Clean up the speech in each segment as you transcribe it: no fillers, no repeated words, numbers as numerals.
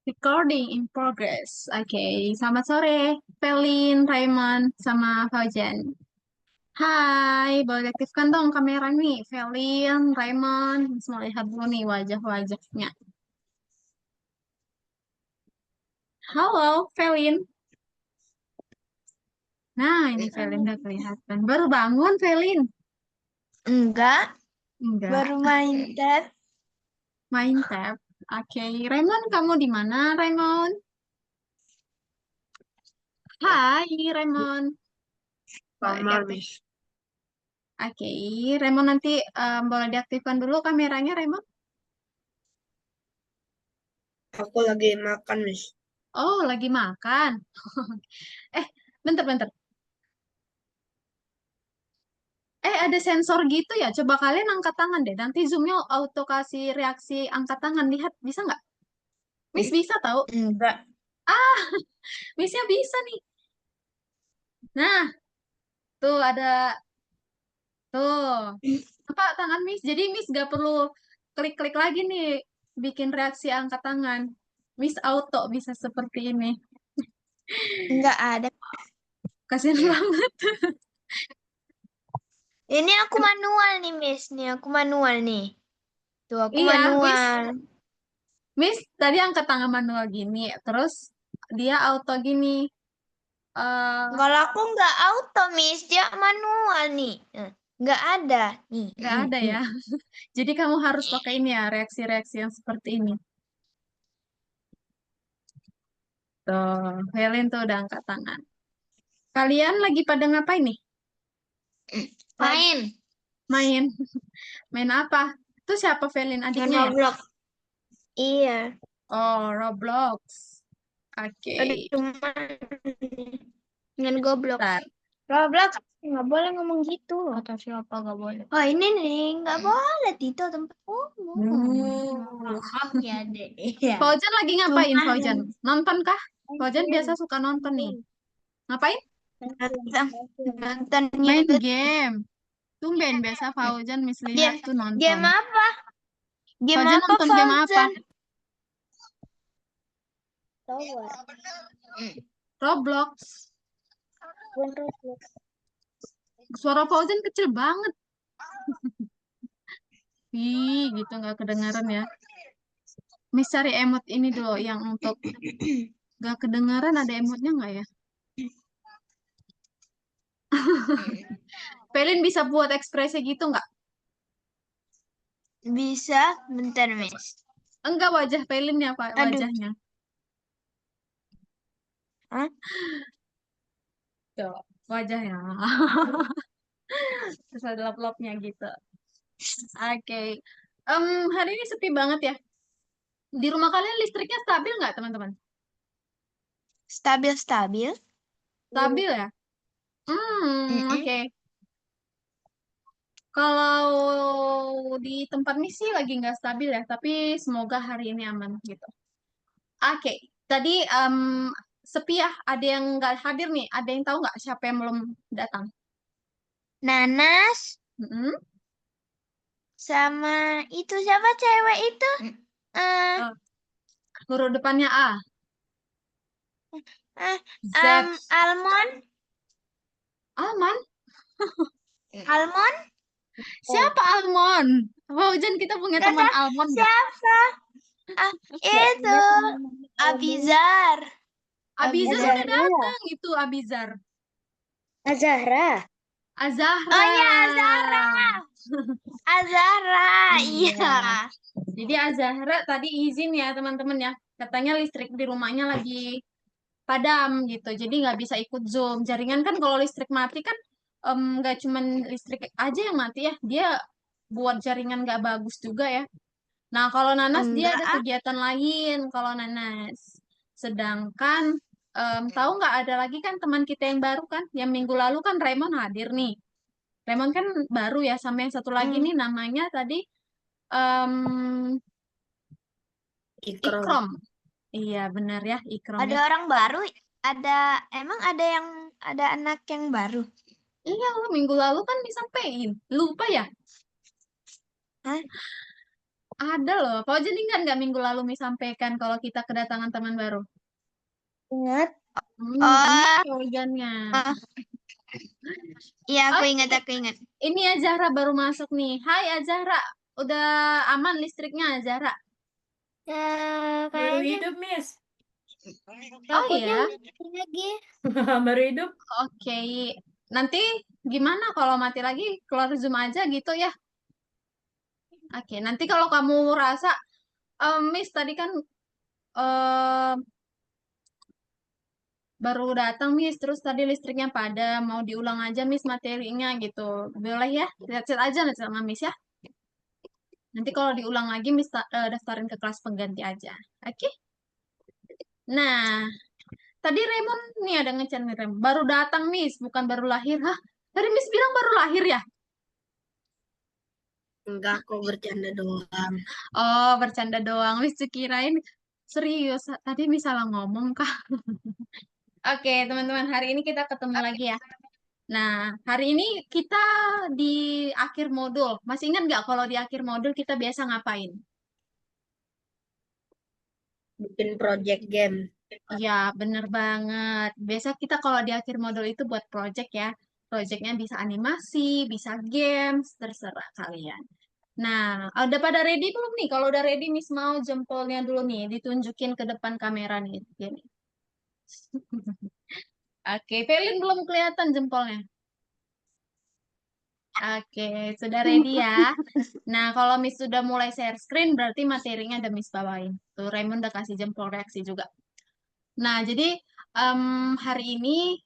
Recording in progress. Oke, selamat sore, Pelin, Raymond, sama Fauzan. Hai, boleh aktifkan dong kamera nih, Pelin, Raymond. Semua lihat dulu nih wajah-wajahnya. Halo, Pelin. Nah, ini Pelin udah kelihatan. Baru bangun, Pelin? Enggak, Enggak, baru main tab. main tab. Oke, Raymond, kamu di mana, Raymond? Hai, Raymond. Boleh Kamar, diaktif. Miss. Oke, Raymond nanti boleh diaktifkan dulu kameranya, Raymond. Aku lagi makan, Miss. Oh, lagi makan. Eh, bentar-bentar. Ada sensor gitu ya? Coba kalian angkat tangan deh. Nanti zoomnya auto kasih reaksi angkat tangan. Lihat, bisa nggak? Miss bisa tahu. Enggak. Missnya bisa nih. Nah, tuh ada. Tuh. Apa tangan Miss? Jadi Miss nggak perlu klik-klik lagi nih. Bikin reaksi angkat tangan. Miss auto bisa seperti ini. Enggak ada. Kasian banget. Ini aku manual nih, Miss. Nih, aku manual nih. Tuh, aku Iya, Miss. manual. Miss tadi angkat tangan manual gini. Terus dia auto gini. eh Kalau aku enggak auto, Miss. Dia manual nih. Enggak ada. Nih. nggak ada ya. Jadi kamu harus pakai ini ya, reaksi-reaksi yang seperti ini. Tuh, Helen tuh udah angkat tangan. Kalian lagi pada ngapain nih? Main. Main. Main apa? Itu siapa Felin Main adiknya ya? Roblox. Iya. Oh, Roblox. Oke. Ada cuma dengan goblok. Bentar. Roblox nggak boleh ngomong gitu. Kata siapa nggak boleh? Oh ini nih nggak boleh Tito tempat umum. Maaf ya dek. Iya. Fauzan lagi ngapain, Cuma Fauzan? Nonton kah? Fauzan biasa suka nonton nih. Ngapain? nonton nonton Main YouTube. game. Tumben biasa Fauzan Miss lihat Game tuh nonton. game apa? Game Fauzan apa nonton game apa? Fauzan? Tower. Roblox. Suara Fauzan kecil banget. Ih, gitu nggak kedengaran ya. Miss cari emot ini dulu yang untuk nggak kedengaran, ada emotnya nggak ya? Pelin bisa buat ekspresi gitu nggak? Bisa bentar Miss. Enggak, wajah Pelinnya Pak, Aduh. wajahnya. Hah? Tuh, wajahnya. Terus ada lap-lapnya gitu. Oke. Hari ini sepi banget ya. Di rumah kalian listriknya stabil nggak, teman-teman? Stabil. Stabil ya? Mm-mm. Oke. Kalau di tempat ini sih lagi nggak stabil ya, tapi semoga hari ini aman gitu. Oke, tadi sepi ya, ada yang nggak hadir nih, ada yang tahu nggak siapa yang belum datang? Nanas Mm-mm. sama itu siapa cewek itu? Eh, Eh, huruf depannya A, eh, Z, Almond, Alman. Almond, Siapa Almon? Hujan kita punya teman kata Almon nggak? siapa? Ah, itu Abizar. Abizar Abizar. udah datang itu Abizar. Azahra. Azahra. Oh ya, Azahra. Azahra, Iya. iya. Jadi Azahra tadi izin ya teman-teman ya. Katanya listrik di rumahnya lagi padam gitu. Jadi nggak bisa ikut Zoom. Jaringan kan kalau listrik mati kan nggak cuman listrik aja yang mati ya. Dia buat jaringan nggak bagus juga ya. Nah, kalau Nanas dia Enggak ada ah. kegiatan lain kalau Nanas. Sedangkan tahu nggak ada lagi kan teman kita yang baru kan, yang minggu lalu kan Raymond hadir nih. Raymond kan baru ya, sama yang satu lagi nih namanya tadi em, Ikram. Ikrom. Iya benar ya Ikrom Ada ya. orang baru, emang ada anak yang baru. Iya, minggu lalu kan disampaikan. Lupa ya? Hah? Ada loh. Kau jadi nggak minggu lalu Miss sampaikan kalau kita kedatangan teman baru? Ingat? Ini slogannya. Iya, aku Oke. ingat, aku ingat. Ini Azahra baru masuk nih. Hai Azahra, udah aman listriknya Azahra? Ya, Baru kayaknya hidup, Miss. Oh takutnya ya, mati lagi. Baru hidup. oke. Nanti gimana kalau mati lagi keluar Zoom aja gitu ya? Oke, nanti kalau kamu rasa, Miss tadi kan em, baru datang Miss, terus tadi listriknya padam, mau diulang aja Miss materinya gitu. Boleh ya? Lihat-lihat aja nanti sama Miss ya. Nanti kalau diulang lagi Miss daftarin ke kelas pengganti aja. Oke? Nah, tadi Raymond nih ada ngechat nih Raymond. Baru datang Miss, bukan baru lahir. Hah? Tadi Miss bilang baru lahir ya? Enggak, kok bercanda doang. Oh, bercanda doang. Miss kirain serius. Tadi Miss salah ngomong kah? Oke, teman-teman, hari ini kita ketemu lagi ya. Nah, hari ini kita di akhir modul. Masih ingat nggak kalau di akhir modul kita biasa ngapain? Bikin project game. Iya, bener banget. Biasa kita kalau di akhir modul itu buat project ya. Projectnya bisa animasi, bisa games, terserah kalian. Nah, udah pada ready belum nih? Kalau udah ready, Miss mau jempolnya dulu nih, ditunjukin ke depan kamera nih. Gini. Oke, Felin belum kelihatan jempolnya. Oke, sudah ready ya. Nah, kalau Miss sudah mulai share screen, berarti materinya udah Miss bawain. Tuh, Raymond udah kasih jempol reaksi juga. Nah, jadi hari ini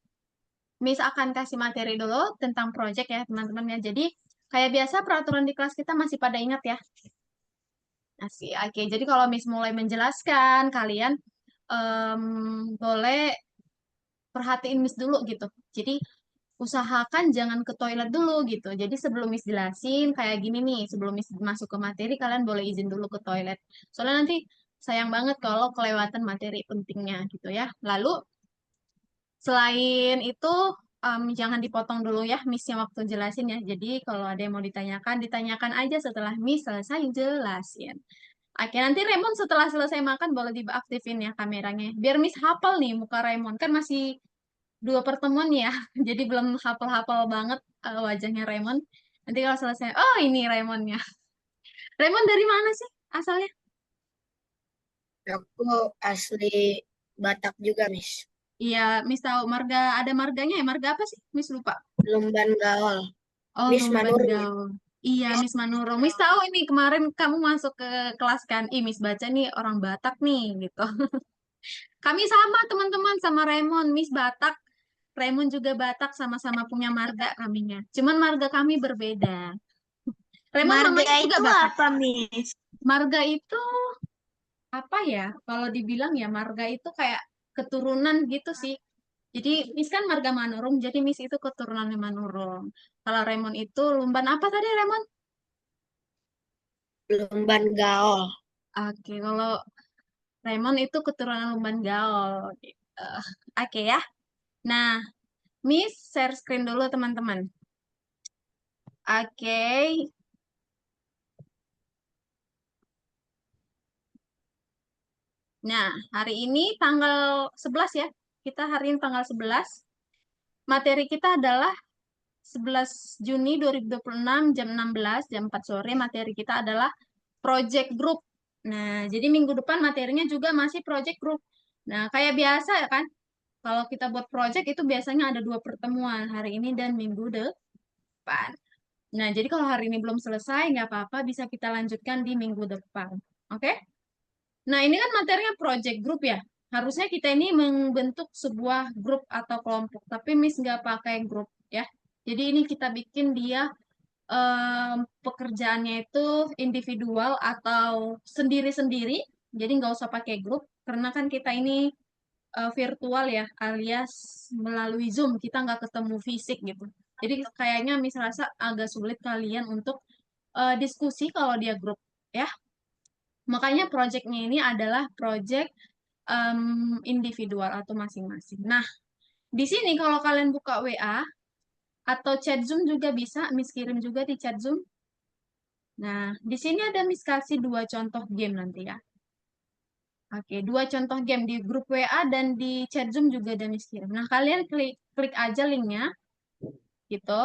Miss akan kasih materi dulu tentang project ya, teman-teman ya. Jadi, kayak biasa peraturan di kelas kita masih pada ingat ya. Asik. Oke, jadi kalau Miss mulai menjelaskan, kalian em, boleh perhatiin Miss dulu gitu. Jadi usahakan jangan ke toilet dulu gitu. Jadi sebelum Miss jelasin kayak gini nih, sebelum Miss masuk ke materi, kalian boleh izin dulu ke toilet. Soalnya nanti sayang banget kalau kelewatan materi pentingnya gitu ya. Lalu selain itu jangan dipotong dulu ya Missnya waktu jelasin ya. Jadi kalau ada yang mau ditanyakan, ditanyakan aja setelah Miss selesai jelasin. Oke, nanti Raymond setelah selesai makan boleh diaktifin ya kameranya. Biar Miss hafal nih muka Raymond. Kan masih 2 pertemuan ya. Jadi belum hafal-hafal banget wajahnya Raymond. Nanti kalau selesai, oh ini Raymondnya. Raymond dari mana sih asalnya? Aku asli Batak juga, Miss. Iya, Miss tahu marga, ada marganya ya. Marga apa sih? Miss lupa. Lumban Gaol. Oh, Miss Lumban Manurung. Gaul. Iya, Miss Manurung. Miss tahu ini kemarin kamu masuk ke kelas kan. Ih, Miss baca nih orang Batak nih gitu. Kami sama teman-teman sama Raymond, Miss Batak. Raymond juga Batak, sama-sama punya marga kaminya. Cuman marga kami berbeda. Raymond Marga mamanya juga itu Batak. apa, Miss? Marga itu apa ya? Kalau dibilang ya marga itu kayak keturunan gitu sih. Jadi Miss kan marga Manurung, jadi Miss itu keturunan Manurung. Kalau Raymond itu Lumban apa tadi Raymond? Lumban Gaol. Oke, kalau Raymond itu keturunan Lumban Gaol. Gitu. Oke ya. Nah, Miss share screen dulu teman-teman. Oke. Nah, hari ini tanggal 11 ya. Kita hari ini tanggal 11. Materi kita adalah 11 Juni 2026 jam 16, jam 4 sore. Materi kita adalah project group. Nah, jadi minggu depan materinya juga masih project group. Nah, kayak biasa ya kan? Kalau kita buat project itu biasanya ada 2 pertemuan, hari ini dan minggu depan. Nah, jadi kalau hari ini belum selesai, nggak apa-apa, bisa kita lanjutkan di minggu depan. Oke? Nah, ini kan materinya project group ya. Harusnya kita ini membentuk sebuah grup atau kelompok, tapi Miss nggak pakai grup ya. Jadi ini kita bikin dia pekerjaannya itu individual atau sendiri-sendiri. Jadi nggak usah pakai grup, karena kan kita ini virtual ya, alias melalui Zoom, kita nggak ketemu fisik gitu. Jadi kayaknya Miss rasa agak sulit kalian untuk diskusi kalau dia grup ya. Makanya projectnya ini adalah project individual atau masing-masing. Nah, di sini kalau kalian buka WA atau chat Zoom juga bisa, Miss kirim juga di chat Zoom. Nah, di sini ada Miss kasih 2 contoh game nanti ya. Oke, 2 contoh game di grup WA dan di chat Zoom juga ada Miss kirim. Nah, kalian klik aja linknya, gitu.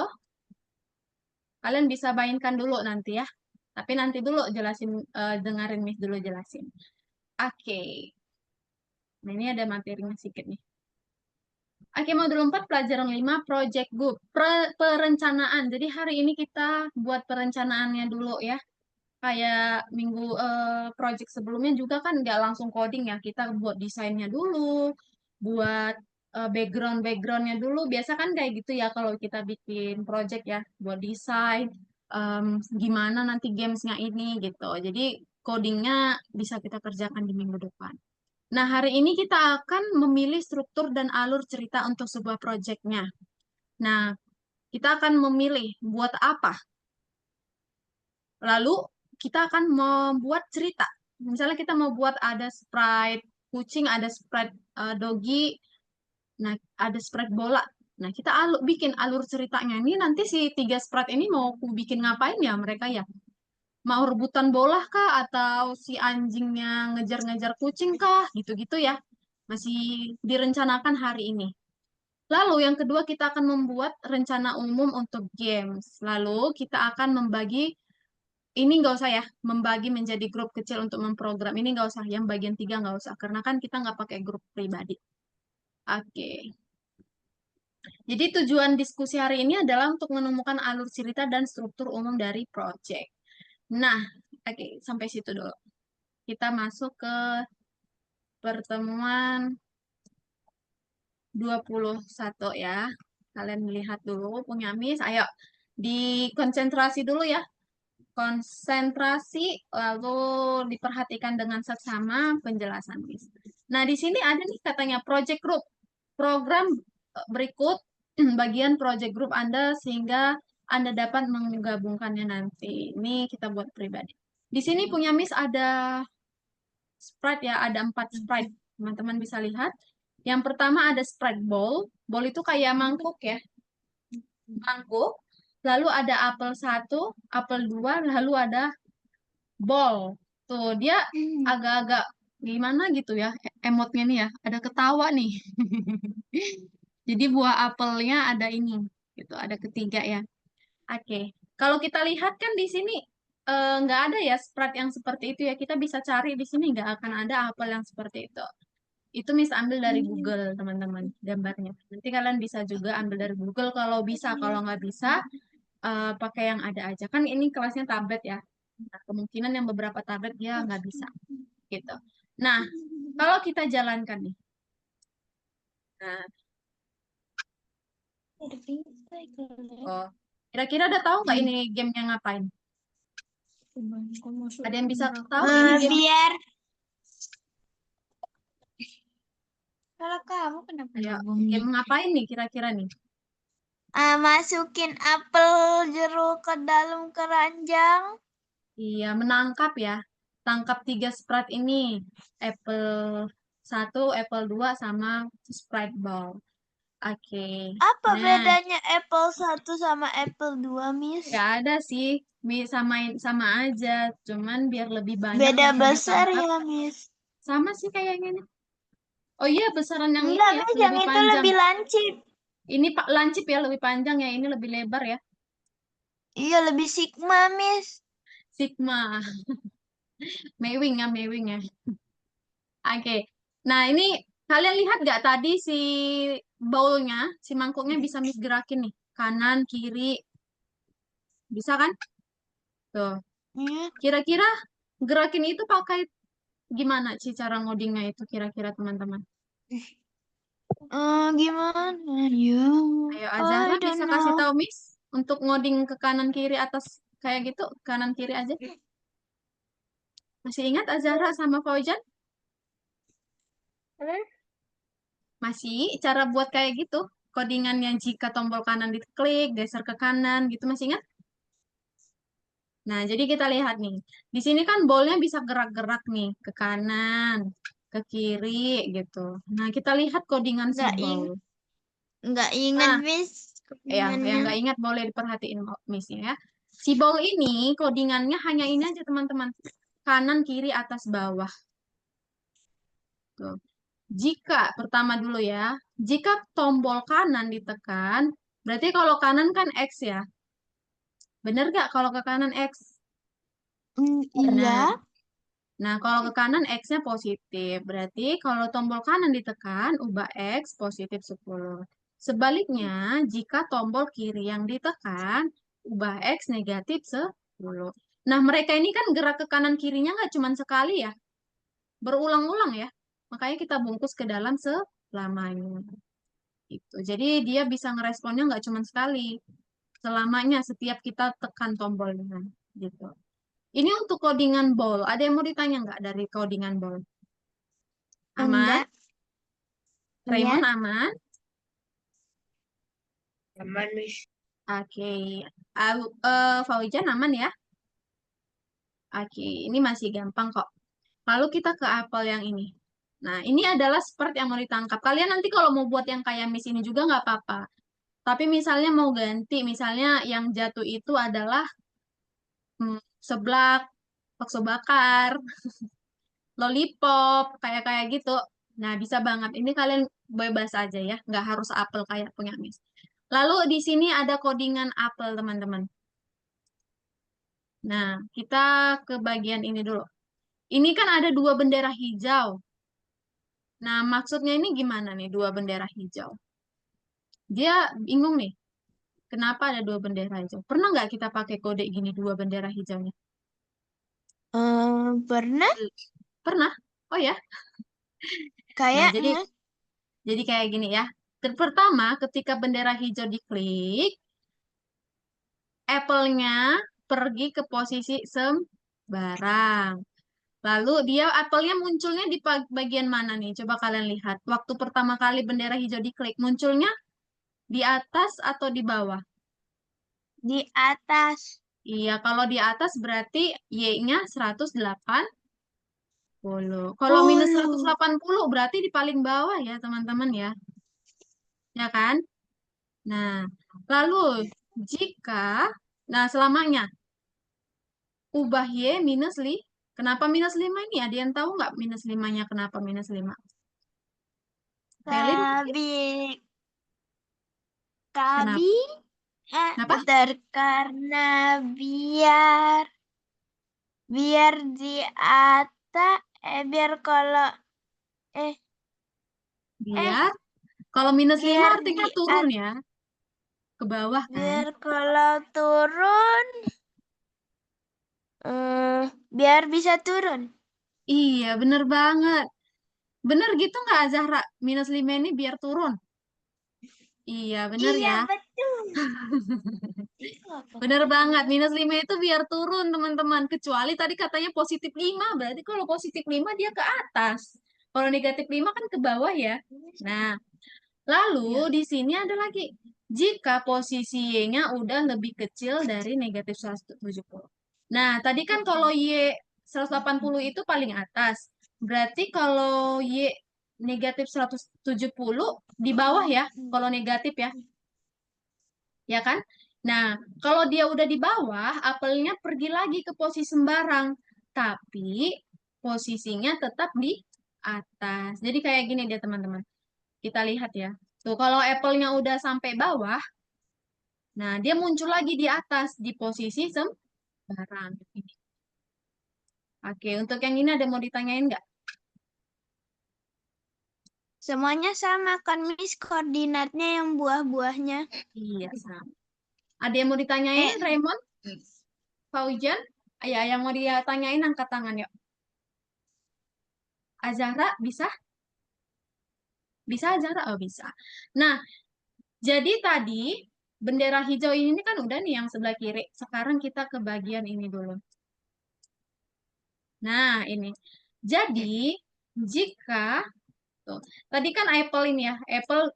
Kalian bisa mainkan dulu nanti ya. Tapi nanti dulu jelasin, dengerin Miss dulu jelasin. Oke. Nah, ini ada materinya sedikit nih. Oke, modul 4 pelajaran 5 project group. Perencanaan. Jadi hari ini kita buat perencanaannya dulu ya. Kayak minggu project sebelumnya juga kan nggak langsung coding ya. Kita buat desainnya dulu, buat backgroundnya dulu. Biasa kan kayak gitu ya kalau kita bikin project ya, buat desain, gimana nanti gamesnya ini gitu. Jadi codingnya bisa kita kerjakan di minggu depan. Nah, hari ini kita akan memilih struktur dan alur cerita untuk sebuah projectnya. Nah, kita akan memilih buat apa. Lalu, kita akan membuat cerita. Misalnya kita mau buat ada sprite kucing, ada sprite doggy, nah ada sprite bola. Nah, kita bikin alur ceritanya. Ini nanti si 3 sprite ini mau aku bikin ngapain ya mereka ya? Mau rebutan bola kah? Atau si anjingnya ngejar-ngejar kucing kah? Gitu-gitu ya. Masih direncanakan hari ini. Lalu yang kedua kita akan membuat rencana umum untuk games. Lalu kita akan membagi, ini nggak usah ya, membagi menjadi grup kecil untuk memprogram. Ini nggak usah, yang bagian 3 nggak usah. Karena kan kita nggak pakai grup pribadi. Oke. Jadi tujuan diskusi hari ini adalah untuk menemukan alur cerita dan struktur umum dari project. Nah, oke, sampai situ dulu. Kita masuk ke pertemuan 21 ya. Kalian lihat dulu punya Miss. Ayo, dikonsentrasi dulu ya. Konsentrasi, lalu diperhatikan dengan seksama penjelasan Miss. Nah, di sini ada nih katanya project group. Program berikut bagian project group Anda sehingga Anda dapat menggabungkannya nanti. Ini kita buat pribadi. Di sini punya Miss ada sprite ya, ada 4 sprite. Teman-teman bisa lihat. Yang pertama ada sprite bowl. Bowl itu kayak mangkuk ya. Mangkuk. Lalu ada apel 1, apel 2, lalu ada ball. Tuh, dia agak-agak gimana gitu ya emotnya nih ya. Ada ketawa nih. Jadi buah apelnya ada ini, gitu. Ada ketiga ya. Oke. Kalau kita lihat kan di sini nggak ada ya sprite yang seperti itu ya. Kita bisa cari di sini nggak akan ada apel yang seperti itu. Itu Miss ambil dari Google, teman-teman, gambarnya. Nanti kalian bisa juga ambil dari Google kalau bisa. Kalau nggak bisa, pakai yang ada aja. Kan ini kelasnya tablet ya. Nah, kemungkinan yang beberapa tablet dia nggak bisa. Gitu. Nah, kalau kita jalankan nih. Nah, oh, kira-kira udah tahu nggak ini gamenya ngapain? Ada yang bisa tahu ini game? Biar kalau kamu kenapa Ya, ngomong game ngapain nih kira-kira nih? masukin apel jeruk ke dalam keranjang. Iya, menangkap ya. Tangkap 3 sprite ini. Apple 1, Apple 2, sama Sprite Ball. Oke. Apa Nah, bedanya apple 1 sama apple 2, Miss? nggak ada sih. Sama aja. Cuman biar lebih banyak Beda yang besar ditangkap. ya, Miss. Sama sih kayaknya nih. Oh iya, besaran yang ini Enggak, ya, Miss, yang lebih itu panjang. lebih lancip. Ini Pak lancip ya, lebih panjang ya. Ini lebih lebar ya. Iya, lebih sigma, Miss. Sigma. Mewing ya, Mewing ya. Oke. Nah, ini kalian lihat nggak tadi si bowl-nya, si mangkuknya bisa Miss gerakin nih. Kanan, kiri. Bisa kan? Tuh. Iya. Kira-kira gerakin itu pakai gimana sih cara ngodingnya itu kira-kira teman-teman? Gimana ya? Ayo Azahra I don't bisa kasih know. tahu Miss untuk ngoding ke kanan kiri atas kayak gitu, kanan kiri aja. Masih ingat Azahra sama Fauzan? Masih cara buat kayak gitu? Codingannya jika tombol kanan diklik, geser ke kanan gitu masih ingat? Nah, jadi kita lihat nih. Di sini kan bolnya bisa gerak-gerak nih ke kanan, ke kiri gitu. Nah, kita lihat codingan si Nggak ball. Nggak ingat, Nah, Miss. ya, yang Kepingannya. nggak ingat boleh diperhatiin Miss ya. Si ball ini codingannya hanya ini aja teman-teman. Kanan, kiri, atas, bawah. Tuh. Jika, pertama dulu ya, jika tombol kanan ditekan, berarti kalau kanan kan X ya. Bener gak kalau ke kanan X? Benar. Iya. Nah, kalau ke kanan X-nya positif. Berarti kalau tombol kanan ditekan, ubah X positif 10. Sebaliknya, jika tombol kiri yang ditekan, ubah X negatif 10. Nah, mereka ini kan gerak ke kanan kirinya nggak cuma sekali ya. Berulang-ulang ya. Makanya kita bungkus ke dalam selamanya. Gitu. Jadi dia bisa ngeresponnya nggak cuma sekali. Selamanya setiap kita tekan tombolnya. Gitu. Ini untuk codingan ball. Ada yang mau ditanya nggak dari codingan ball? Aman? Enggak. Raymond Iya. aman? Aman, Miss. Oke. Fauzan aman ya? Oke, ini masih gampang kok. Lalu kita ke apel yang ini. Nah, ini adalah spread yang mau ditangkap. Kalian nanti kalau mau buat yang kayak Miss ini juga nggak apa-apa. Tapi misalnya mau ganti, misalnya yang jatuh itu adalah seblak, bakso bakar, lollipop, kayak gitu. Nah, bisa banget. Ini kalian bebas aja ya, nggak harus apel kayak punya Miss. Lalu di sini ada codingan apel, teman-teman. Nah, kita ke bagian ini dulu. Ini kan ada dua bendera hijau. Nah, maksudnya ini gimana nih dua bendera hijau? Dia bingung nih, kenapa ada dua bendera hijau? Pernah nggak kita pakai kode gini dua bendera hijaunya? Pernah Pernah? Oh ya. Nah, jadi kayaknya. kayak gini ya. Pertama, ketika bendera hijau diklik, apple-nya pergi ke posisi sembarang. Lalu dia apelnya munculnya di bagian mana nih? Coba kalian lihat. Waktu pertama kali bendera hijau diklik, munculnya di atas atau di bawah? Di atas. Iya, kalau di atas berarti Y-nya 180. Kalau minus 180 berarti di paling bawah ya, teman-teman ya. Ya kan? Nah, lalu jika, nah selamanya, ubah Y minus kenapa minus 5 ini? Ada yang tahu nggak minus 5-nya kenapa minus 5? Felin mungkin? Kabi. Kenapa? Kabi. Kenapa? Bentar. Karena biar di atas. Biar kalau. Eh. Biar, kalau minus 5 Biar artinya di turun ya, ke bawah kan? Biar kalau turun. Biar bisa turun. Iya, bener banget. Bener gitu nggak Zahra? Minus 5 ini biar turun. Iya, bener Iya ya. betul. Apa Bener kata banget. kamu? Minus 5 itu biar turun, teman-teman. Kecuali tadi katanya positif 5. Berarti kalau positif 5 dia ke atas. Kalau negatif 5 kan ke bawah ya. Nah, lalu Ya. di sini ada lagi. Jika posisi Y-nya udah lebih kecil dari negatif 170. Nah, tadi kan kalau Y 180 itu paling atas. Berarti kalau Y negatif 170 di bawah ya, kalau negatif ya. Ya kan? Nah, kalau dia udah di bawah, apelnya pergi lagi ke posisi sembarang. Tapi posisinya tetap di atas. Jadi kayak gini dia teman-teman. Kita lihat ya. Tuh, kalau apple-nya udah sampai bawah, nah dia muncul lagi di atas di posisi sembarang. Oke, untuk yang ini ada mau ditanyain nggak? Semuanya sama kan Miss koordinatnya yang buah-buahnya. Iya, sama. Ada yang mau ditanyain, Raymond? Fauzan? Ya, yang mau ditanyain angkat tangan yuk. Azahra, bisa? Bisa Azahra? Oh, bisa. Nah, jadi tadi bendera hijau ini kan udah nih yang sebelah kiri. Sekarang kita ke bagian ini dulu. Nah, ini. Jadi, jika tuh, tadi kan apple ini ya, apple.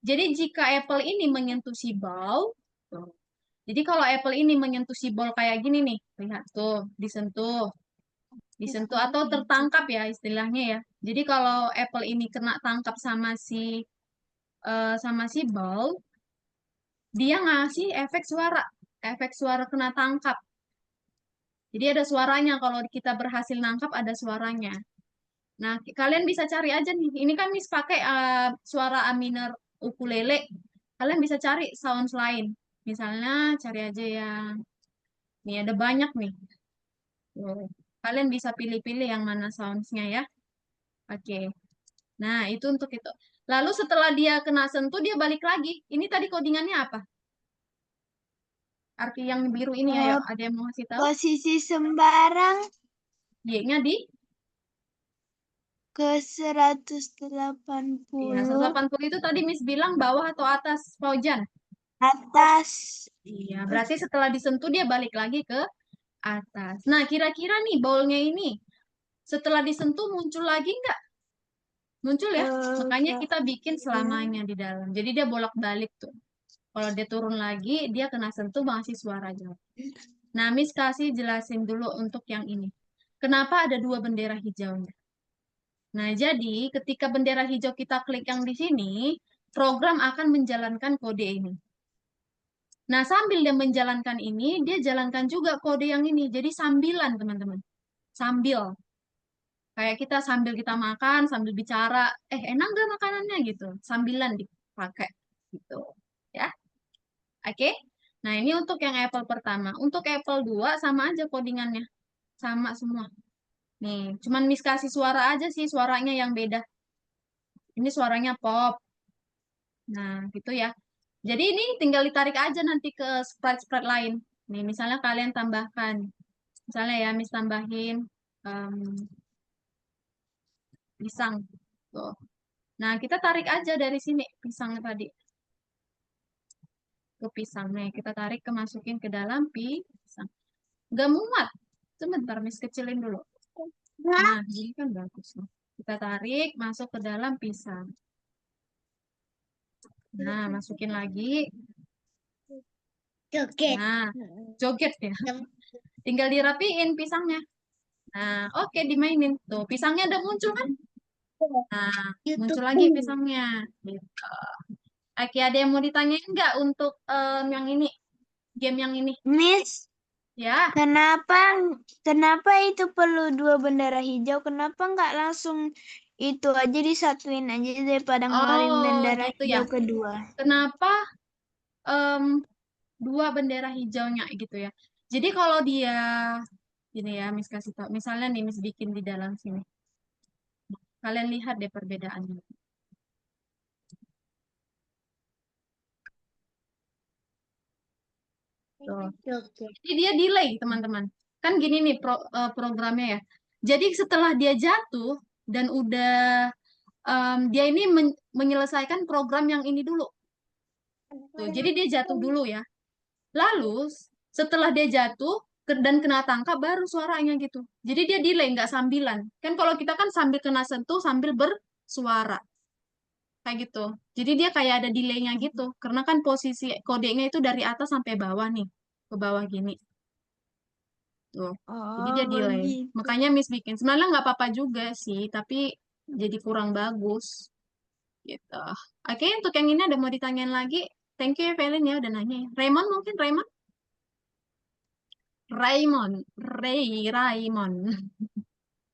Jadi jika apple ini menyentuh si ball, tuh. Jadi kalau apple ini menyentuh si ball kayak gini nih, lihat tuh, disentuh atau tertangkap ya istilahnya ya. Jadi kalau apple ini kena tangkap sama si ball, dia ngasih efek suara. efek suara kena tangkap. Jadi ada suaranya, kalau kita berhasil nangkap ada suaranya. Nah, kalian bisa cari aja nih. Ini kan Miss pakai suara A minor ukulele. Kalian bisa cari sounds lain. Misalnya cari aja yang nih ada banyak nih. Tuh. Kalian bisa pilih-pilih yang mana sounds-nya ya. Oke. Nah, itu untuk itu. Lalu setelah dia kena sentuh, dia balik lagi. Ini tadi codingannya apa? Arti yang biru ini, ayo. Ada yang mau kasih tahu? Posisi sembarang Y-nya di? ke 180 Iya, 180 itu tadi Miss bilang bawah atau atas, Faujan? atas. Iya, berarti setelah disentuh dia balik lagi ke atas. Nah, kira-kira nih bowlnya ini setelah disentuh muncul lagi nggak? Muncul ya? Makanya kita bikin selamanya di dalam. Jadi dia bolak-balik tuh. Kalau dia turun lagi, dia kena sentuh masih suara jawab. Nah, Miss kasih jelasin dulu untuk yang ini. Kenapa ada dua bendera hijaunya? Nah, jadi ketika bendera hijau kita klik yang di sini, program akan menjalankan kode ini. Nah, sambil dia menjalankan ini, dia jalankan juga kode yang ini. Jadi sambilan, teman-teman. Sambil. Kayak kita sambil kita makan, sambil bicara, enak gak makanannya gitu. Sambilan dipakai gitu. Ya. Oke. Nah, ini untuk yang Apple pertama. Untuk Apple 2 sama aja codingannya. Sama semua. Nih, cuman Miss kasih suara aja sih, suaranya yang beda. Ini suaranya pop. Nah, gitu ya. Jadi ini tinggal ditarik aja nanti ke sprite-sprite lain. Nih, misalnya kalian tambahkan. Misalnya ya, Miss tambahin em, pisang. Tuh. Nah, kita tarik aja dari sini pisangnya tadi. Ke pisangnya. Kita tarik masukin ke dalam pisang. Gak muat. Sebentar, Miss kecilin dulu. Nah, ini kan bagus. Nih. Kita tarik, masuk ke dalam pisang. Nah, masukin lagi. Joget. Nah, joget ya. Tinggal dirapiin pisangnya. Nah, oke dimainin. Tuh, pisangnya udah muncul kan? Nah, muncul lagi pisangnya. Gitu. Oke, ada yang mau ditanyain nggak untuk yang ini? Game yang ini? Miss, Ya. kenapa itu perlu dua bendera hijau? Kenapa nggak langsung itu aja disatuin aja daripada ngeluarin Oh, bendera gitu ya. hijau kedua? Kenapa em, dua bendera hijaunya gitu ya? Jadi kalau dia gini ya, Miss kasih tahu. Misalnya nih, Miss bikin di dalam sini. Kalian lihat deh perbedaannya. Tuh. Jadi dia delay, teman-teman. Kan gini nih programnya ya. Jadi setelah dia jatuh dan udah dia ini menyelesaikan program yang ini dulu. Tuh, jadi dia jatuh dulu ya. Lalu setelah dia jatuh dan kena tangkap baru suaranya gitu. Jadi dia delay, nggak sambilan. Kan kalau kita kan sambil kena sentuh sambil bersuara. Kayak gitu. Jadi dia kayak ada delaynya gitu. Karena kan posisi kodenya itu dari atas sampai bawah nih. Ke bawah gini. Tuh. Jadi Oh, dia delay. begitu. Makanya Miss bikin. Sebenarnya nggak apa-apa juga sih, tapi jadi kurang bagus. Gitu. Oke, untuk yang ini ada mau ditanyain lagi? Thank you ya, Felin ya udah nanya ya. Raymond mungkin, Raymond? Raymond.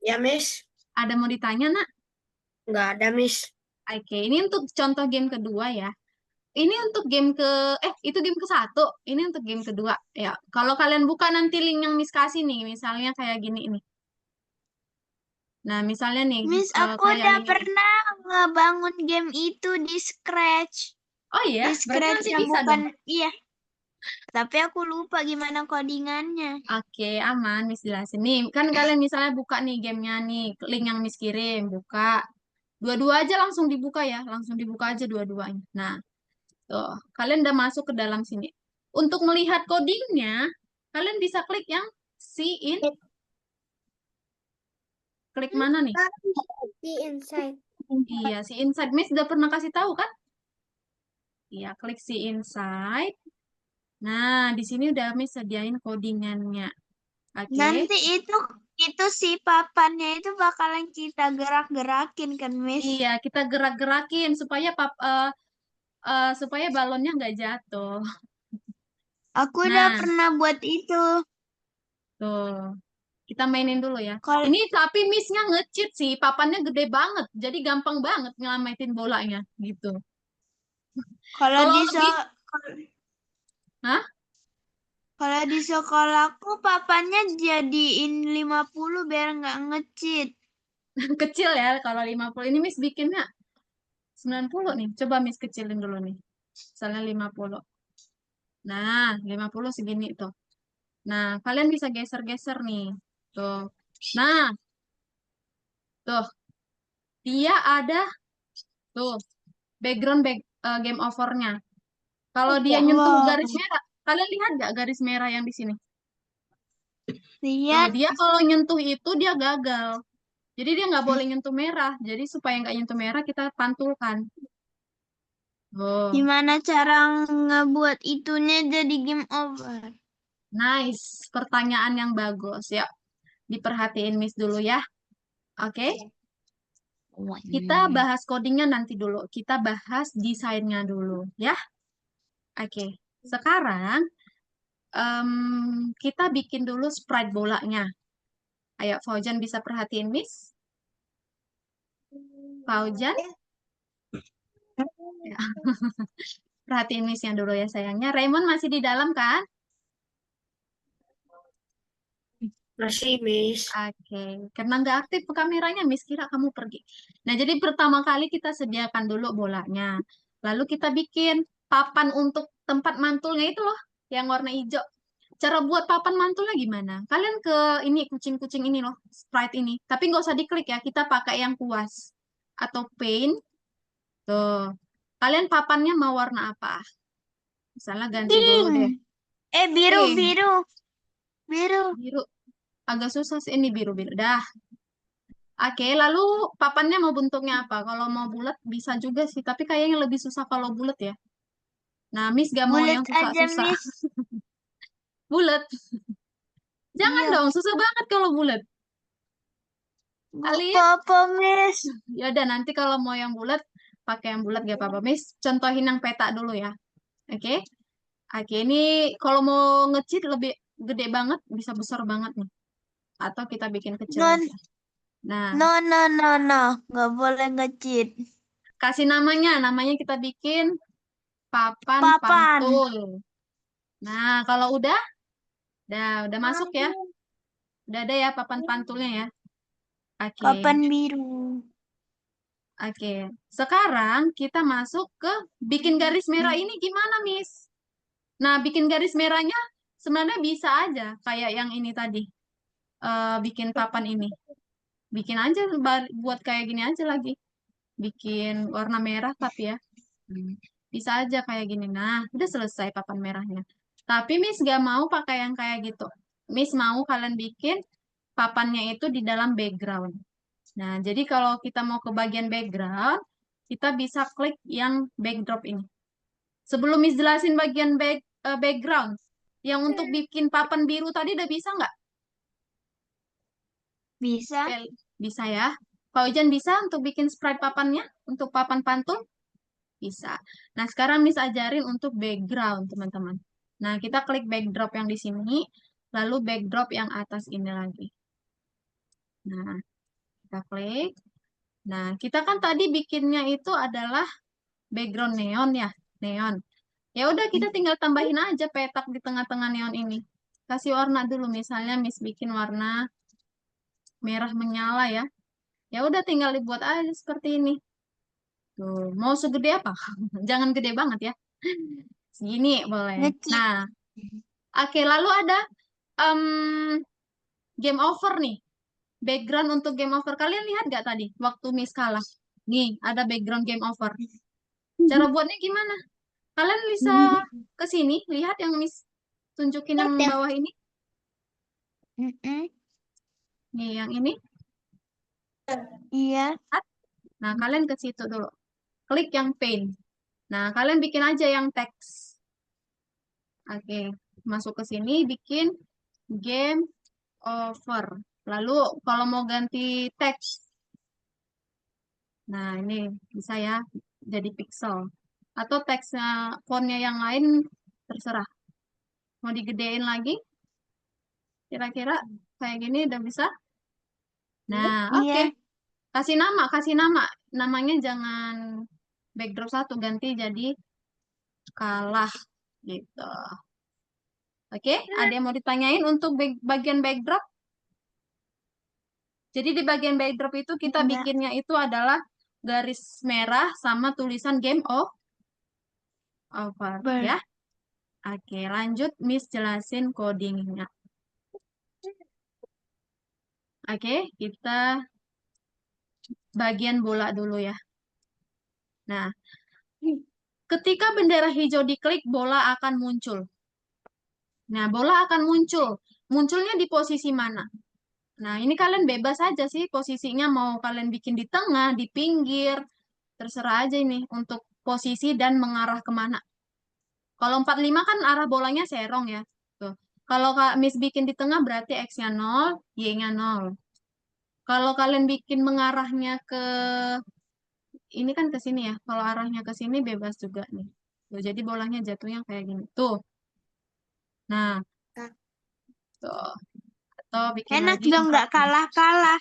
Ya, Miss. Ada mau ditanya, nak? Nggak ada, Miss. Oke, ini untuk contoh game kedua ya. Ini untuk game itu game ke-1. Ini untuk game kedua. Ya, kalau kalian buka nanti link yang Miss kasih nih, misalnya kayak gini ini. Nah, misalnya nih, Miss, aku kayak udah link ini. pernah ngebangun game itu di Scratch. Oh iya, Di berarti Scratch nanti yang bisa bukan, dong. iya. Tapi aku lupa gimana codingannya. Oke, aman, Miss jelasin. Nih, kan kalian misalnya buka nih gamenya nih, link yang Miss kirim, buka. Dua-dua aja langsung dibuka ya, langsung dibuka aja dua-duanya. Nah, tuh, kalian udah masuk ke dalam sini. Untuk melihat codingnya, kalian bisa klik yang see in. Klik mana nih? Di inside. Iya, see inside. Miss udah pernah kasih tahu kan? Iya, klik see inside. Nah, di sini udah Miss sediain codingannya. Oke. Nanti itu si papannya itu bakalan kita gerak-gerakin kan, Miss? Iya, kita gerak-gerakin supaya supaya balonnya nggak jatuh. Aku udah Nah, pernah buat itu. tuh. Kita mainin dulu ya. Kalau Ini tapi Miss-nya nge-cheat sih. Papannya gede banget. Jadi gampang banget nyelamatin bolanya. Gitu. kalau Kalau di lebih... Hah? kalau di sekolahku papannya jadiin 50 biar nggak nge-cheat. Kecil ya kalau 50. Ini Miss bikinnya 90 nih. Coba Miss kecilin dulu nih. Misalnya 50. Nah, 50 segini tuh. Nah, kalian bisa geser-geser nih. Tuh. Nah, tuh. Dia ada tuh game overnya. Kalau dia nyentuh Wow, garis merah, kalian lihat nggak garis merah yang di sini? Tuh, lihat. dia kalau nyentuh itu dia gagal. Jadi dia nggak boleh nyentuh merah. Jadi supaya nggak nyentuh merah kita pantulkan. Oh, Gimana cara ngebuat itunya jadi game over? nice. Pertanyaan yang bagus. Ya, diperhatiin Miss dulu ya. Oke, kita bahas codingnya nanti dulu. Kita bahas desainnya dulu ya. Oke, sekarang kita bikin dulu sprite bolanya. Ayo, Fauzan bisa perhatiin Miss? Fauzan? Ya. Perhatiin Miss-nya dulu ya sayangnya. Raymond masih di dalam kan? Masih, Miss. Oke, karena nggak aktif kameranya, Miss kira kamu pergi. Nah, jadi pertama kali kita sediakan dulu bolanya. Lalu kita bikin papan untuk tempat mantulnya itu loh, yang warna hijau. Cara buat papan mantulnya gimana? Kalian ke ini, kucing-kucing ini loh, sprite ini. Tapi nggak usah diklik ya, kita pakai yang kuas. Atau paint, tuh. Kalian papannya mau warna apa? Misalnya ganti dulu deh. Pink. Biru, Pink, biru, biru. biru. Agak susah sih ini biru-biru. Dah. Oke, lalu papannya mau bentuknya apa? Kalau mau bulat bisa juga sih, tapi kayaknya lebih susah kalau bulat ya. Nah, Miss gak mau Bulat yang aja, susah-susah. Miss. Bulat. Jangan Iya. dong, susah banget kalau bulat. Gak Kalian, apa-apa, Miss. ya udah nanti kalau mau yang bulat, pakai yang bulat gak apa-apa. Miss, contohin yang peta dulu ya. Oke? Oke, ini kalau mau nge-cheat lebih gede banget, bisa besar banget nih. Atau kita bikin kecil Non, aja. Nah, no, no, no, no. Gak boleh nge-cheat. kasih namanya. Namanya kita bikin papan Papan. pantul. Nah, kalau udah masuk ya. Udah ada ya papan pantulnya ya. Oke. Papan biru. Oke. Sekarang kita masuk ke bikin garis merah ini gimana, Miss? Nah, bikin garis merahnya sebenarnya bisa aja kayak yang ini tadi. Bikin papan ini. Bikin aja buat kayak gini aja lagi. Bikin warna merah tapi ya. Hmm. Bisa aja kayak gini. Nah, udah selesai papan merahnya. Tapi Miss gak mau pakai yang kayak gitu. Miss mau kalian bikin papannya itu di dalam background. Nah, jadi kalau kita mau ke bagian background, kita bisa klik yang backdrop ini. Sebelum Miss jelasin bagian background, yang untuk bikin papan biru tadi udah bisa nggak? Bisa. Oke, bisa ya. Fauzan bisa untuk bikin sprite papannya, untuk papan pantul? Bisa. Nah, sekarang Miss ajarin untuk background, teman-teman. Nah, kita klik backdrop yang di sini, lalu backdrop yang atas ini lagi. Nah, kita klik. Nah, kita kan tadi bikinnya itu adalah background neon ya, neon. Ya udah kita tinggal tambahin aja petak di tengah-tengah neon ini. Kasih warna dulu, misalnya Miss bikin warna merah menyala ya. Ya udah tinggal dibuat aja seperti ini. Tuh, mau segede apa? Jangan gede banget ya. Segini boleh. Nge-cheat. Nah, oke, lalu ada em, game over nih. Background untuk game over. Kalian lihat nggak tadi waktu Miss kalah? Nih, ada background game over. Cara buatnya gimana? Kalian bisa ke sini, lihat yang Miss tunjukin yang Ya. bawah ini. Mm-mm. Nih, yang ini. Iya. Lihat. Nah, kalian ke situ dulu. Klik yang paint. Nah, kalian bikin aja yang teks. Oke, masuk ke sini, bikin game over. Lalu, kalau mau ganti teks, nah ini bisa ya, jadi pixel. Atau teksnya, fontnya yang lain, terserah. Mau digedein lagi? Kira-kira kayak gini udah bisa? Nah, oke. Iya. Kasih nama, kasih nama. Namanya jangan backdrop 1, ganti jadi kalah gitu. Oke, ada yang mau ditanyain untuk bagian backdrop? Jadi di bagian backdrop itu kita Enggak. bikinnya itu adalah garis merah sama tulisan game over ya. Oke, lanjut Miss jelasin codingnya. Oke, kita bagian bola dulu ya. Nah, ketika bendera hijau diklik, bola akan muncul. Nah, bola akan muncul. Munculnya di posisi mana? Nah, ini kalian bebas aja sih posisinya, mau kalian bikin di tengah, di pinggir, terserah aja ini untuk posisi dan mengarah kemana. Kalau 45 kan arah bolanya serong ya. Tuh. Kalau Kak Miss bikin di tengah berarti X-nya 0, Y-nya 0. Kalau kalian bikin mengarahnya ke ini kan ke sini ya. Kalau arahnya ke sini bebas juga nih. Tuh, jadi bolanya jatuhnya kayak gini. Tuh. Nah, tuh. Atau bikin Enak lagi dong, nggak 40. kalah-kalah.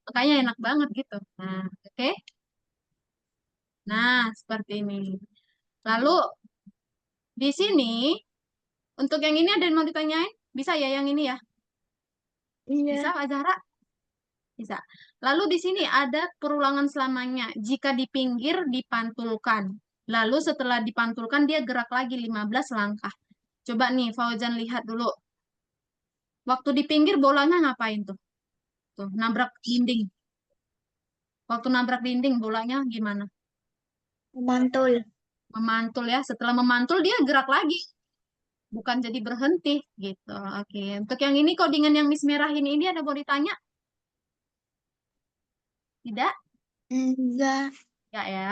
Makanya enak banget gitu. Nah, oke. Nah, seperti ini. Lalu di sini untuk yang ini ada yang mau ditanyain? Bisa ya yang ini ya? Bisa, Iya. Pak Zahra? Bisa. Lalu di sini ada perulangan selamanya. Jika di pinggir, dipantulkan. Lalu setelah dipantulkan, dia gerak lagi 15 langkah. Coba nih, Fauzan lihat dulu. Waktu di pinggir, bolanya ngapain tuh? Tuh, nabrak dinding. Waktu nabrak dinding, bolanya gimana? Mantul. Memantul ya. Setelah memantul, dia gerak lagi. Bukan jadi berhenti, gitu. Oke. Untuk yang ini, codingan yang Miss Merahin ini ada mau ditanya? Tidak? Enggak. Ya ya.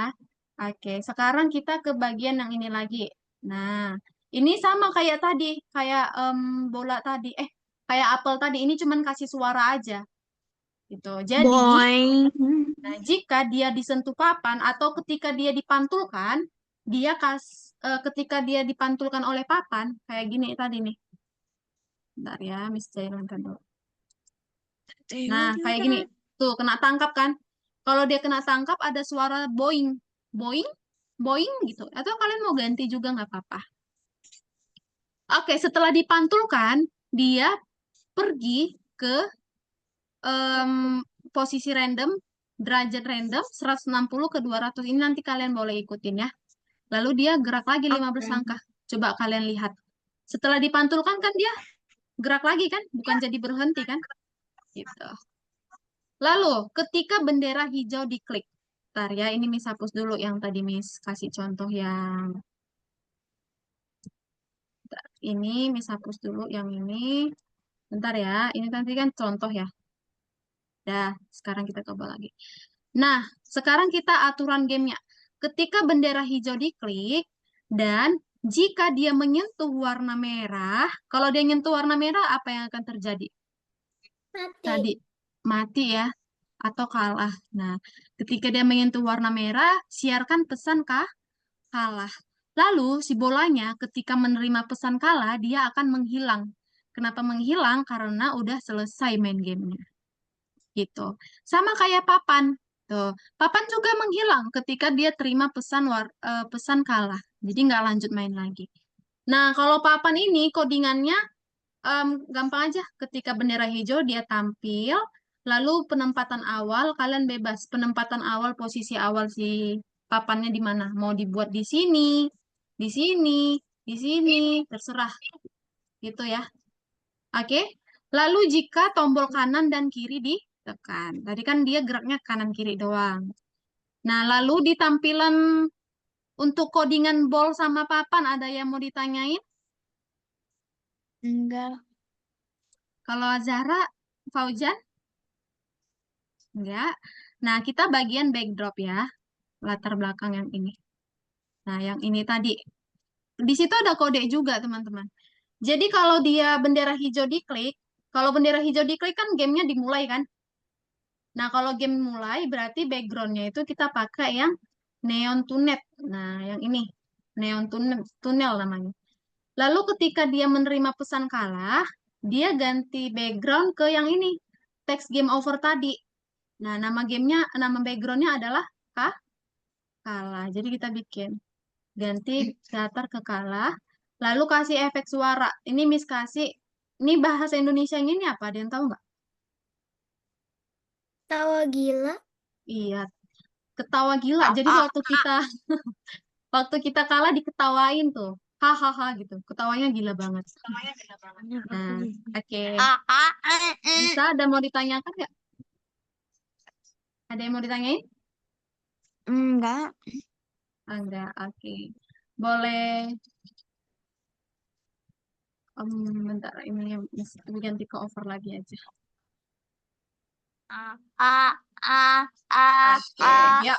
Oke, sekarang kita ke bagian yang ini lagi. Nah, ini sama kayak tadi, kayak bola tadi. Kayak apel tadi. Ini cuman kasih suara aja, gitu. Jadi, Boing. nah, jika dia disentuh papan atau ketika dia dipantulkan, ketika dia dipantulkan oleh papan, kayak gini tadi nih. Bentar ya, Miss jalankan dulu. Nah, kayak gini. Tuh, kena tangkap kan? Kalau dia kena tangkap ada suara boing. Boing, boing gitu. Atau kalian mau ganti juga nggak apa-apa. Oke, setelah dipantulkan, dia pergi ke em, posisi random, derajat random, 160 ke 200. Ini nanti kalian boleh ikutin ya. Lalu dia gerak lagi 15 Oke. langkah. Coba kalian lihat. Setelah dipantulkan kan dia gerak lagi kan? Bukan jadi berhenti kan? Gitu. Lalu, ketika bendera hijau diklik. Bentar ya, ini Miss hapus dulu yang tadi Miss kasih contoh yang ini. Miss hapus dulu yang ini. Bentar ya, ini nanti kan contoh ya. Dah, sekarang kita coba lagi. Nah, sekarang kita aturan gamenya. Ketika bendera hijau diklik, dan jika dia menyentuh warna merah, kalau dia menyentuh warna merah, apa yang akan terjadi? Mati. Tadi, mati ya, atau kalah. Nah, ketika dia menyentuh warna merah, siarkan pesan kalah. Lalu, si bolanya ketika menerima pesan kalah, dia akan menghilang. Kenapa menghilang? Karena udah selesai main gamenya. Gitu. Sama kayak papan. Tuh, papan juga menghilang ketika dia terima pesan kalah. Jadi nggak lanjut main lagi. Nah, kalau papan ini codingannya gampang aja. Ketika bendera hijau dia tampil, lalu penempatan awal kalian bebas. Penempatan awal posisi awal si papannya di mana? Mau dibuat di sini, di sini, di sini, terserah. Gitu ya. Oke. Lalu jika tombol kanan dan kiri ditekan. Tadi kan dia geraknya kanan kiri doang. Nah, lalu di tampilan untuk codingan ball sama papan ada yang mau ditanyain? Enggak. Kalau Zahra, Fauzan? Enggak. Nah, kita bagian backdrop ya. Latar belakang yang ini. Nah, yang ini tadi. Di situ ada kode juga, teman-teman. Jadi kalau dia bendera hijau diklik, kalau bendera hijau diklik kan gamenya dimulai kan? Nah, kalau game mulai berarti backgroundnya itu kita pakai yang neon tunnel. Nah, yang ini neon tunnel namanya. Lalu ketika dia menerima pesan kalah, dia ganti background ke yang ini, teks game over tadi. Nah, nama backgroundnya adalah kalah. Jadi kita bikin ganti datar ke kalah, lalu kasih efek suara. Ini Miss kasih, ini bahasa Indonesia yang ini apa? Ada yang tahu nggak? Tawa gila. Iya, ketawa gila. Jadi waktu kita kalah diketawain tuh, hahaha gitu. Ketawanya gila banget. Nah, oke. Bisa ada mau ditanyakan nggak? Ada yang mau ditanyain? Enggak. Enggak, oke. Boleh, bentar ini ganti ke over lagi aja. Oke, ya.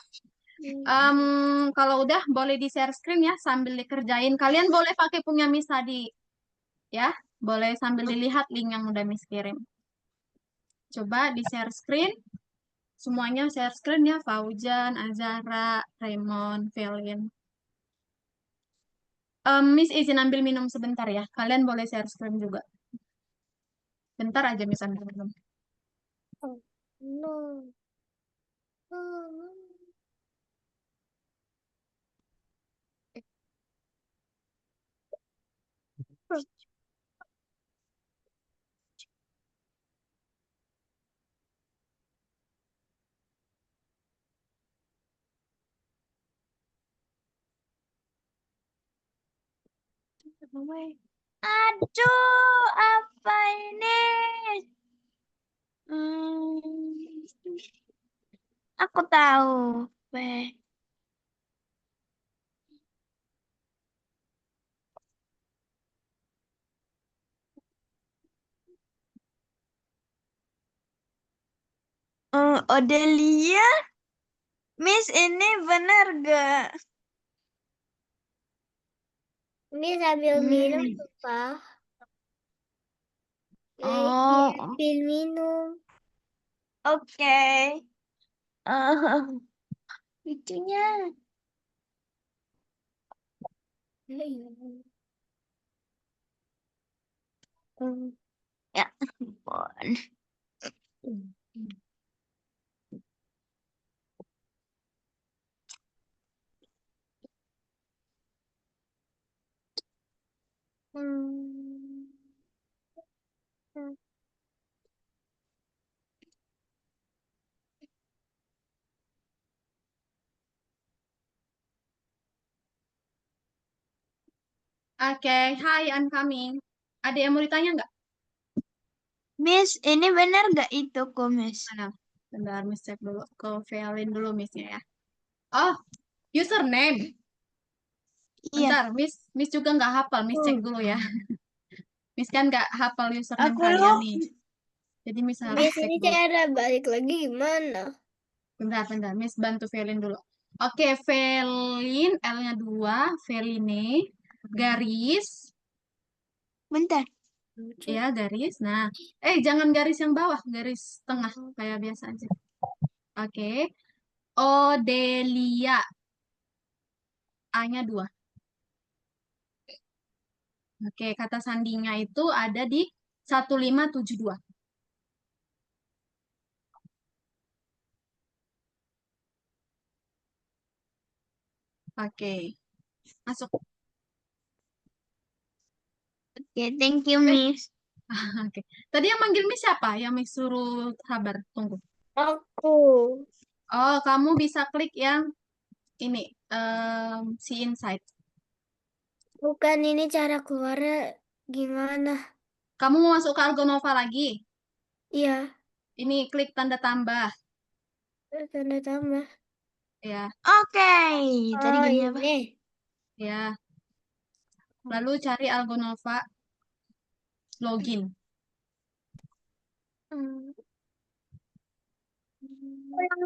Kalau udah boleh di share screen ya sambil dikerjain. Kalian boleh pakai punya Miss tadi ya. Boleh sambil dilihat link yang udah Miss kirim. Coba di share screen. Semuanya share screen ya. Fauzan, Azara, Raymond, Velin. Miss izin ambil minum sebentar ya. Kalian boleh share screen juga. Bentar aja Miss ambil minum. No. Aduh, apa ini? Aku tahu. Weh. Odelia, Miss ini benar gak? Miss ambil minum tuh, Pak. Oh, Ambil minum. oke. Lucunya. Ya ampun. Hmm. Oke, hi, I'm coming. Ada yang mau ditanya nggak? Miss, ini benar gak itu kok, Miss? Mana? Bentar, Miss cek dulu. Ke Velin dulu, Missnya ya. Oh, username. Iya. Bentar, Miss juga nggak hafal. Miss cek dulu ya. Miss kan nggak hafal username Aku kalian nih. Jadi Miss harus Miss cek ini dulu. cara balik lagi gimana? Bentar. Miss bantu Velin dulu. Oke, Velin, L-nya 2, Veline, garis, bentar. ya garis. Nah, jangan garis yang bawah, garis tengah, kayak biasa aja. Oke, Odelia, A-nya 2. Oke, kata sandinya itu ada di 1572. Oke, masuk. Oke, thank you, Miss. Oke. Tadi yang manggil Miss siapa? Yang Miss suruh sabar, tunggu. Aku. Oh, kamu bisa klik yang ini, see inside. Bukan ini cara keluarnya gimana? Kamu mau masuk ke Argonova lagi? Iya, Ini klik tanda tambah, tanda tambah. ya, Oke, tadi Oh, gini apa? ini. ya. Lalu cari Argonova login. Hmm. Ulang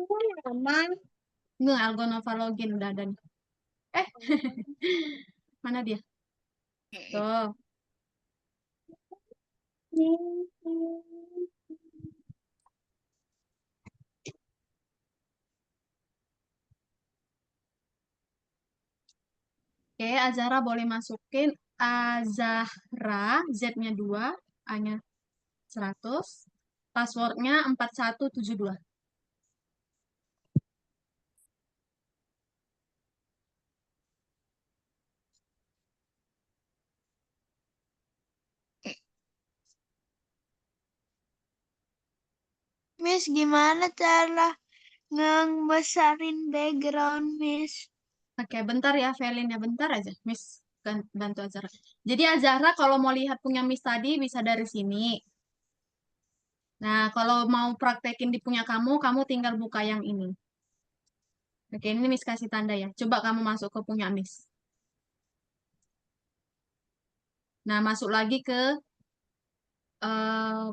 lama. Nggak, Argonova login udah ada nih. Eh, mana dia? Tuh. Oke, Azara boleh masukin Azahra, Z-nya 2, A-nya 100, passwordnya 4172. Miss, gimana cara ngebesarin background, Miss? Oke, bentar ya, Velin ya, bentar aja. Miss bantu Azahra. Jadi Azahra kalau mau lihat punya Miss tadi bisa dari sini. Nah, kalau mau praktekin di punya kamu, kamu tinggal buka yang ini. Oke, ini Miss kasih tanda ya. Coba kamu masuk ke punya Miss. Nah, masuk lagi ke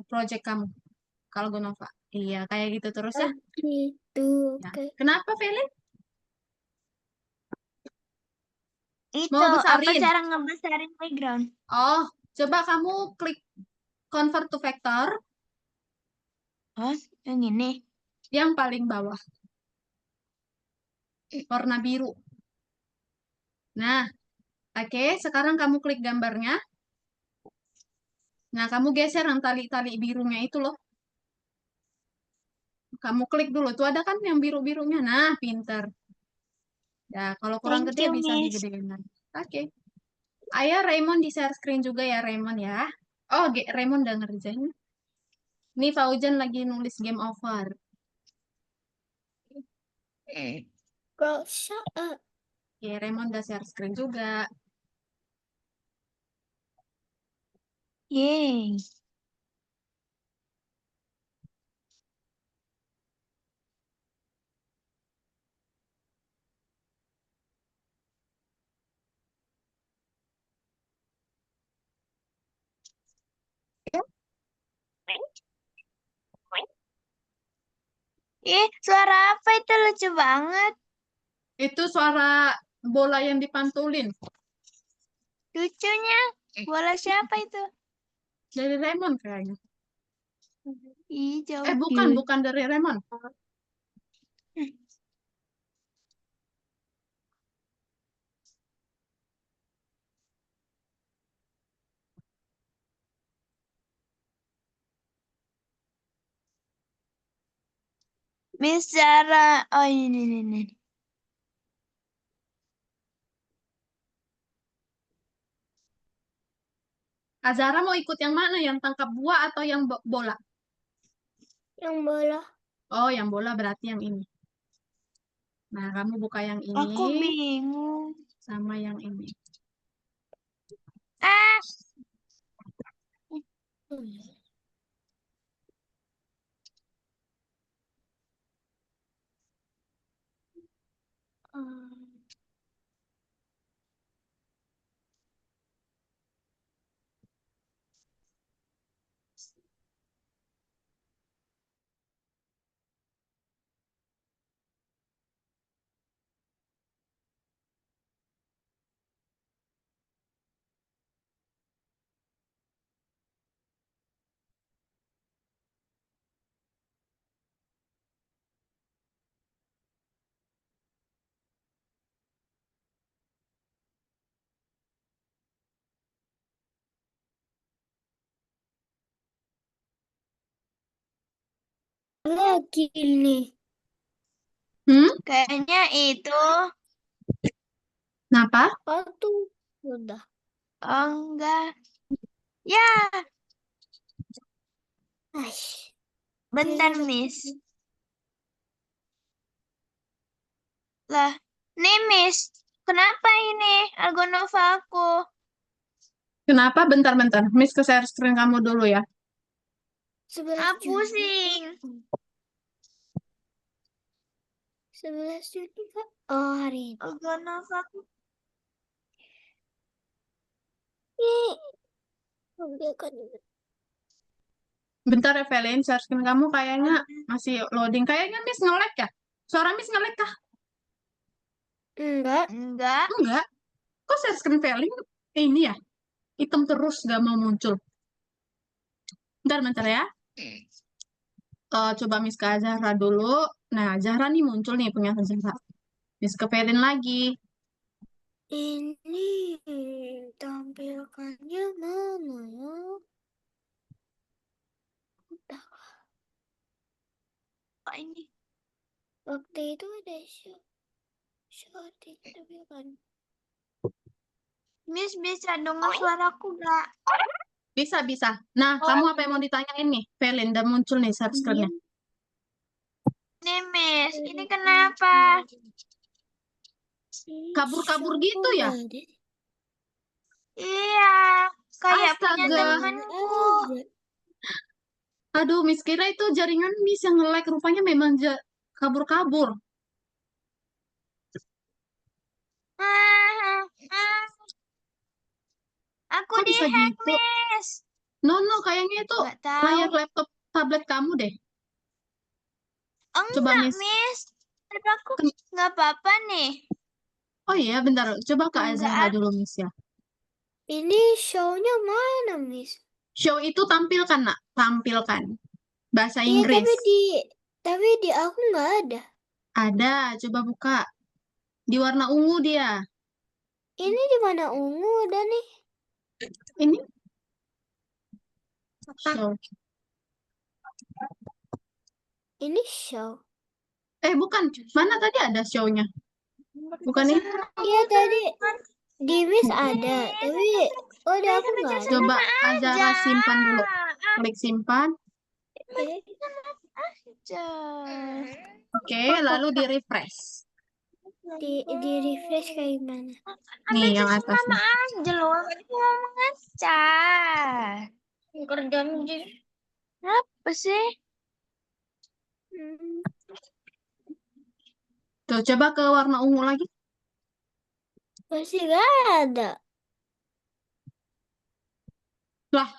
project kamu. Kalau Gonova. Iya, kayak gitu terus ya. Oh, gitu. Ya. Oke. Kenapa, Velin? Itu Mau apa besarin? cara ngebesarin background? Oh, coba kamu klik convert to vector Oh, yang ini. yang paling bawah. Warna biru. Nah, oke, sekarang kamu klik gambarnya. Nah, kamu geser yang tali-tali birunya itu loh. Kamu klik dulu. Tuh ada kan yang biru-birunya. Nah, pinter. Ya, kalau kurang Thank gede you, bisa Miss. digedein lagi. Oke. Ayo Raymond di share screen juga ya, Raymond ya. Oh, Raymond udah ngerjain. Nih Fauzan lagi nulis game over. Gak usah. Oke, Raymond udah share screen juga. Yeay. Ih, suara apa itu lucu banget. Itu suara bola yang dipantulin. Lucunya. Bola siapa itu? Dari Raymond kayaknya. Ih, jauh. Bukan dari Raymond. Miss Zara. Oh, ini. Azara mau ikut yang mana? Yang tangkap buah atau yang bola? Yang bola. Oh, yang bola berarti yang ini. Nah, kamu buka yang ini Aku bingung. sama yang ini. Ah, Lagi nih. kayaknya itu. Kenapa? Oh, tuh. Udah. Oh, enggak. Ya, Aish. bentar, Miss. Lah, nih, Miss. Kenapa ini Algonova aku? Kenapa? Bentar-bentar. Miss ke share screen kamu dulu ya. 11 Ah, Juni. pusing. 11 Juni, Kak. Oh, hari ini. Algonova aku. Udah kan. Bentar ya, Velin. Share screen kamu kayaknya masih loading. Kayaknya Miss nge-lag ya? Suara Miss nge-lag kah? Enggak. Enggak. Enggak. Kok share screen Velin ini ya? Hitam terus gak mau muncul. Bentar ya. Coba Miss ke Zahra dulu. Nah, Zahra nih muncul nih punya Zahra. Miss ke Velin lagi. Ini tampilkannya mana ya? Udah. Oh, ini. Waktu itu ada short ditampilkan. Miss bisa dengar suaraku gak? Bisa, bisa. Nah, kamu apa yang mau ditanyain nih? Velin, udah muncul nih share screen-nya. Nih Miss, ini kenapa? Kabur-kabur gitu ya? Iya, kayak punya Astaga. temanku. Aduh, Miss kira itu jaringan Miss yang nge-like. Rupanya memang kabur-kabur. Ah, ah. Aku Kok bisa di-hack, gitu? Miss. No, kayaknya itu Nggak tahu. layar laptop tablet kamu deh. Coba, Enggak, Miss. Miss. Tapi aku Ken- nggak apa-apa nih. Oh iya, bentar. Coba Kak Enggak. Azahra dulu, Miss ya. Ini show-nya mana, Miss? Show itu tampilkan, Nak. Tampilkan. Bahasa Iya, Inggris. tapi di aku nggak ada. Ada, coba buka. Di warna ungu dia. Ini di mana ungu ada nih? Ini. Show. Ini show. Bukan. Mana tadi ada show-nya? Bukan ini. Iya tadi di Miss ada, tapi di aku nggak ada. Coba Azahra simpan dulu. Klik simpan. Aja. Oke, lalu di refresh. Di refresh kayak gimana? Nih, yang atas. Mama aja loh. Aku mau mengecat. Kerjaan apa sih? Tuh, coba ke warna ungu lagi. Masih nggak ada. Lah.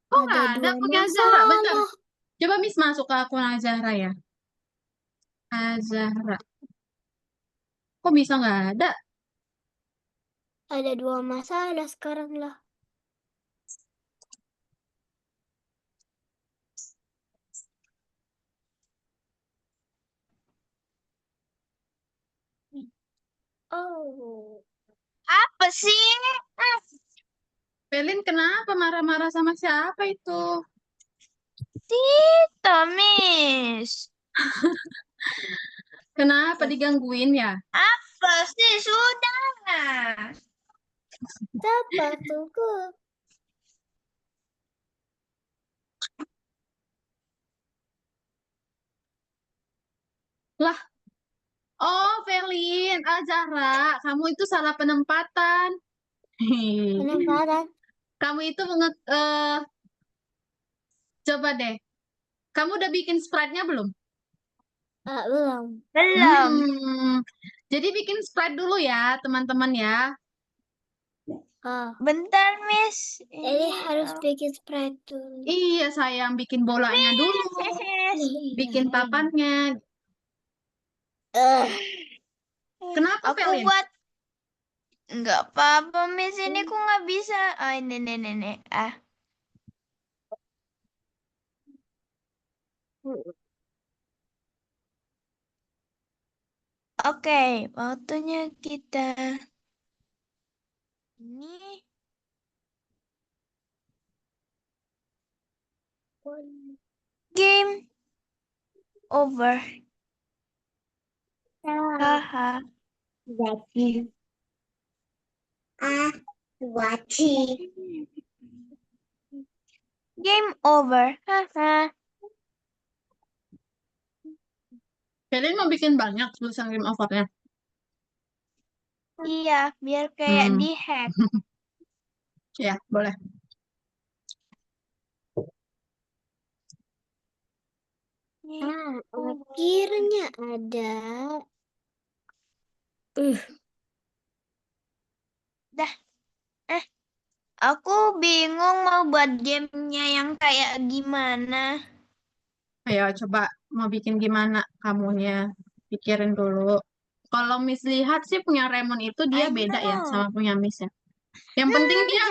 Oh, nggak ada dua punya Azahra. Bentar. masalah. Coba Miss masuk ke akun Azahra ya. Azahra. Kok bisa nggak ada? Ada 2 masalah sekarang lah. Oh. Apa sih? Pelin kenapa marah-marah sama siapa itu? Tita, Miss. Kenapa digangguin ya? Apa sih? Sudah. Siapa tunggu? Lah. Oh, Pelin, Azahra, kamu itu salah penempatan. Penempatan. Kamu itu coba deh. Kamu udah bikin sprite-nya belum? Belum. Belum. Jadi bikin sprite dulu ya, teman-teman ya. Bentar, Miss. Jadi harus bikin sprite dulu. Iya, sayang, bikin bolanya dulu. Bikin papannya. Kenapa, Aku Pelin? buat. Nggak apa-apa, Miss. Ini aku nggak bisa. Ah, ini. Ah. Oke, waktunya kita. Ini. Game over. Haha. Game over. Haha. Pelin mau bikin banyak tulisan game over-nya. Iya, biar kayak di hack. Ya, boleh. Akhirnya ada. Dah. Aku bingung mau buat gamenya yang kayak gimana. Ayo, coba mau bikin gimana kamunya. Pikirin dulu. Kalau Miss lihat sih punya Raymond itu dia I beda ya know. sama punya Miss ya. Yang penting dia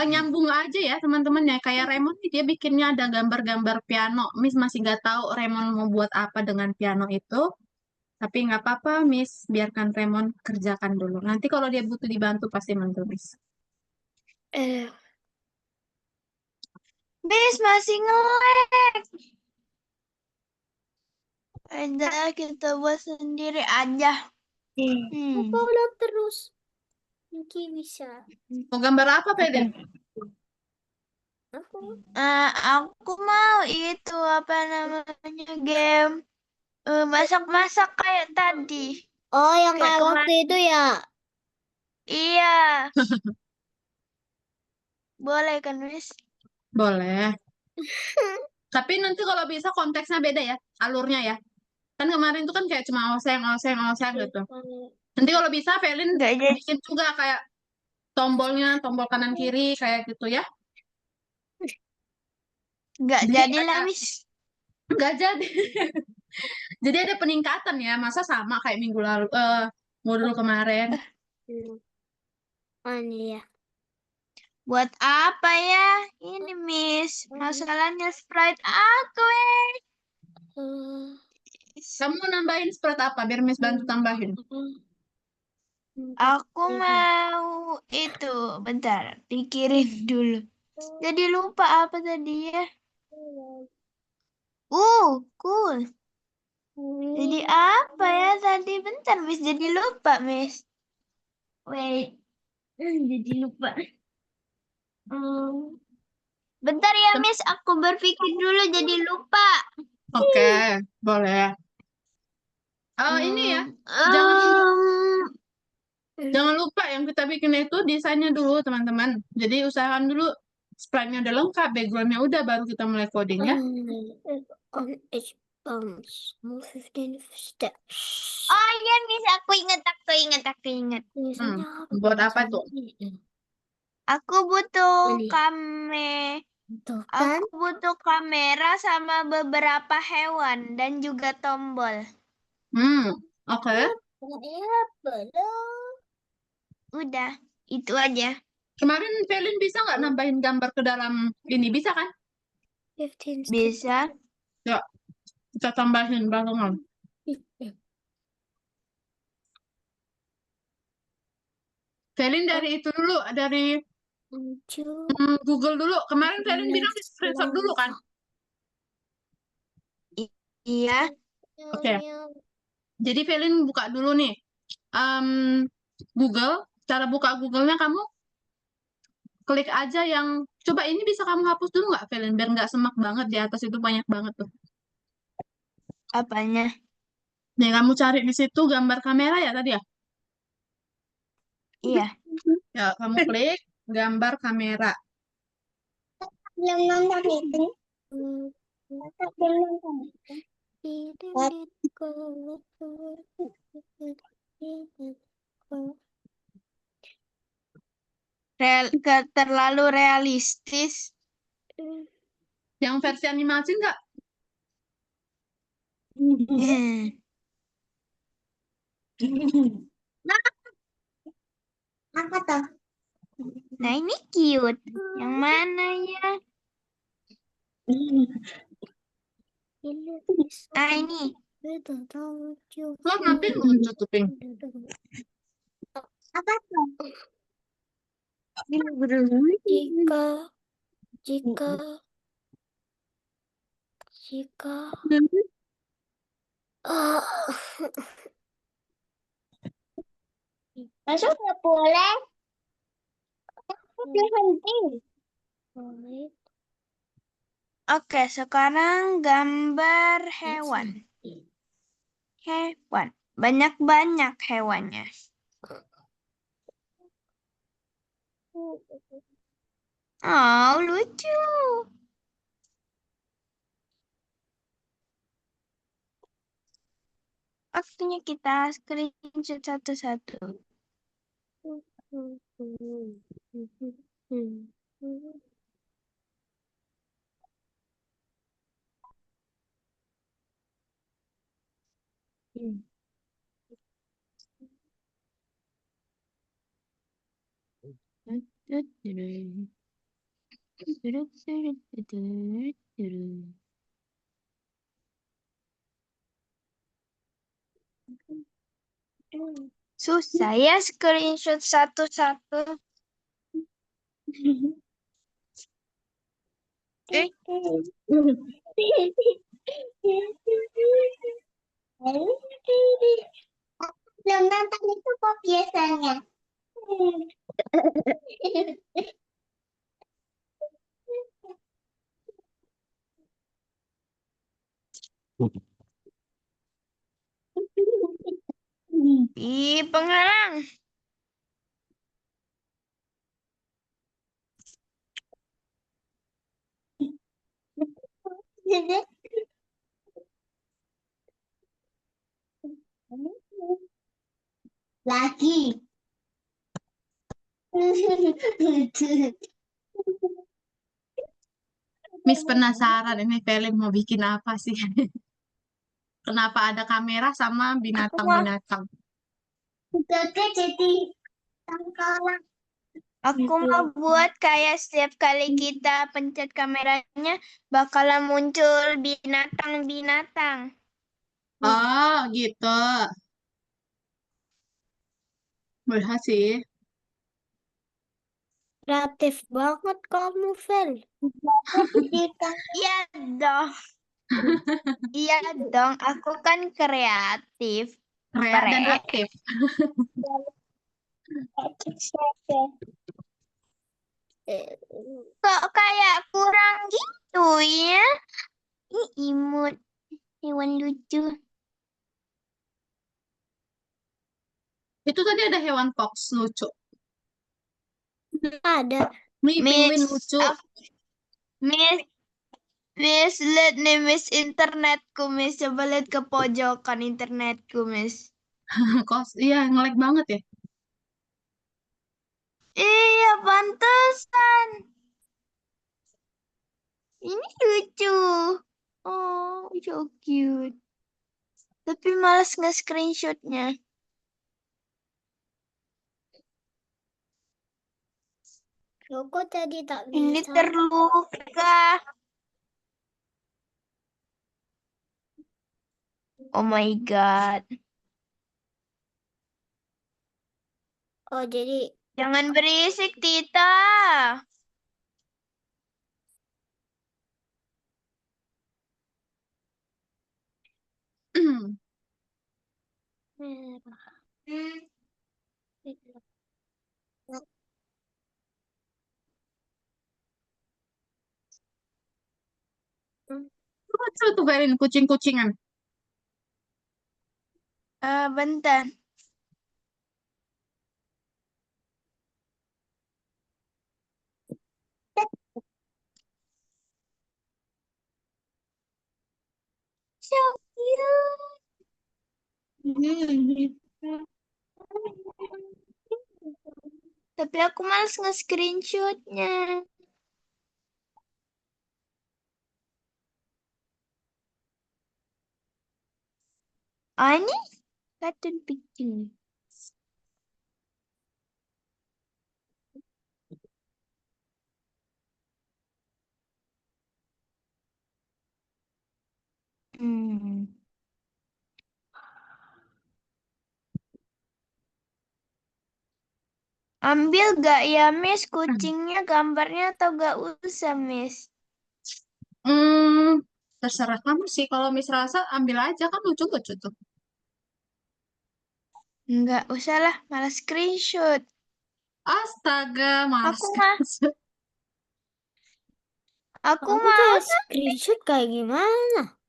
nyambung aja ya teman-teman ya. Kayak Raymond nih, dia bikinnya ada gambar-gambar piano. Miss masih nggak tahu Raymond mau buat apa dengan piano itu. Tapi nggak apa-apa, Miss. Biarkan Remon kerjakan dulu. Nanti kalau dia butuh dibantu pasti bantu, Miss. Eh, Miss masih nge-lag. Udah kita buat sendiri aja. apa udah terus? Mungkin bisa. Mau gambar apa, Feden? Aku. Aku mau itu apa namanya game masak-masak kayak tadi. Oh, yang Kayak kayak waktu itu ya? Iya, boleh kan, Miss? Boleh. Tapi nanti kalau bisa konteksnya beda ya, alurnya ya. Kan kemarin tuh kan kayak cuma oseng, oseng, oseng gitu. Nanti kalau bisa, Felin Nggak jadi, bikin juga kayak tombolnya, tombol kanan kiri kayak gitu ya. nggak Jadi jadilah, ada, Miss. nggak jadi. Jadi ada peningkatan ya, masa sama kayak minggu lalu, modul kemarin. Mana ya? Buat apa ya? Ini, Miss. Masalahnya Sprite aku, Eh, Kamu nambahin Sprite apa? Biar Miss bantu tambahin. Aku mau itu. Bentar, pikirin dulu. Jadi lupa apa tadi ya? Cool. Jadi apa ya tadi? Bentar, Miss. Jadi lupa, Miss. Wait. Jadi lupa. Hmm. Bentar ya, Miss. Aku berpikir dulu jadi lupa. Oke, boleh. Ini ya, jangan jangan lupa yang kita bikin itu desainnya dulu, teman-teman. Jadi usahakan dulu sprite-nya udah lengkap, background-nya udah, baru kita mulai coding ya. On each bounce, move 15 steps. Oh iya, Miss. Aku ingat. Biasanya apa Buat apa tuh? Aku butuh Ini. Tuh kan? Aku butuh kamera sama beberapa hewan dan juga tombol. Oke. Ya, belum. Udah, itu aja. Kemarin Felin bisa nggak nambahin gambar ke dalam ini? Bisa kan? 15 steps. Bisa. Ya, kita tambahin barengan. Felin dari itu dulu, dari Google dulu. Kemarin Felin bilang di screenshot dulu kan? Iya. Oke. Jadi Felin buka dulu nih. Google. Cara buka Google-nya kamu klik aja yang coba ini bisa kamu hapus dulu nggak, Felin? Biar nggak semak banget di atas itu banyak banget tuh. Apanya? Nih kamu cari di situ gambar kamera ya tadi ya? Iya. Ya, kamu klik gambar kamera. Belum nonton itu. Belum nonton itu. Gak terlalu realistis. Yang versi animasi nggak? Apa tuh? Nah, ini cute. Yang mana ya? Ini. Lo nanti muncul tuh, Pink. Apa tuh? Jika masuk nggak boleh. Berhenti. Oke, sekarang gambar hewan. Banyak-banyak hewannya. Oh, lucu. Waktunya kita screenshot satu-satu. Susah ya screenshot satu-satu. Eh, belum nonton itu kok biasanya. Ih, pengarang. Lagi. Miss penasaran ini film mau bikin apa sih? Kenapa ada kamera sama Aku mau, binatang-binatang? jadi tangkalan. Aku mau buat kayak setiap kali kita pencet kameranya bakalan muncul binatang-binatang. Oh, gitu. Boleh sih. Kreatif banget kamu, Vel. Iya dong. Iya dong, aku kan kreatif. Kreat dan aktif. Kok kayak kurang gitu ya? Ih, imut. Hewan lucu. Itu tadi ada hewan fox lucu. Ada. Nih, penguin Miss, lucu. Miss, Miss, lihat nih Miss internetku, Miss. Coba lihat ke pojokan internetku, Miss. Kos, iya, ngelag banget ya. Iya, pantesan. Ini lucu. Oh, so cute. Tapi malas nge-screenshotnya. Loh, kok tadi tak Ini bisa? terluka. Oh my God. Oh, jadi Jangan berisik, Tita. merah. Lucu tuh Verin, kucing-kucingan. Bentar. So cute. Tapi aku males nge-screenshotnya. Oh, ini cartoon picture. Hmm. Ambil gak ya, Miss? Kucingnya gambarnya atau gak usah, Miss? Terserah kamu sih. Kalau Miss rasa, ambil aja. Kan lucu-lucu tuh. Nggak usah lah, malah screenshot. Astaga, malas. Aku mah, aku Kamu mau cara tapi screenshot kayak gimana?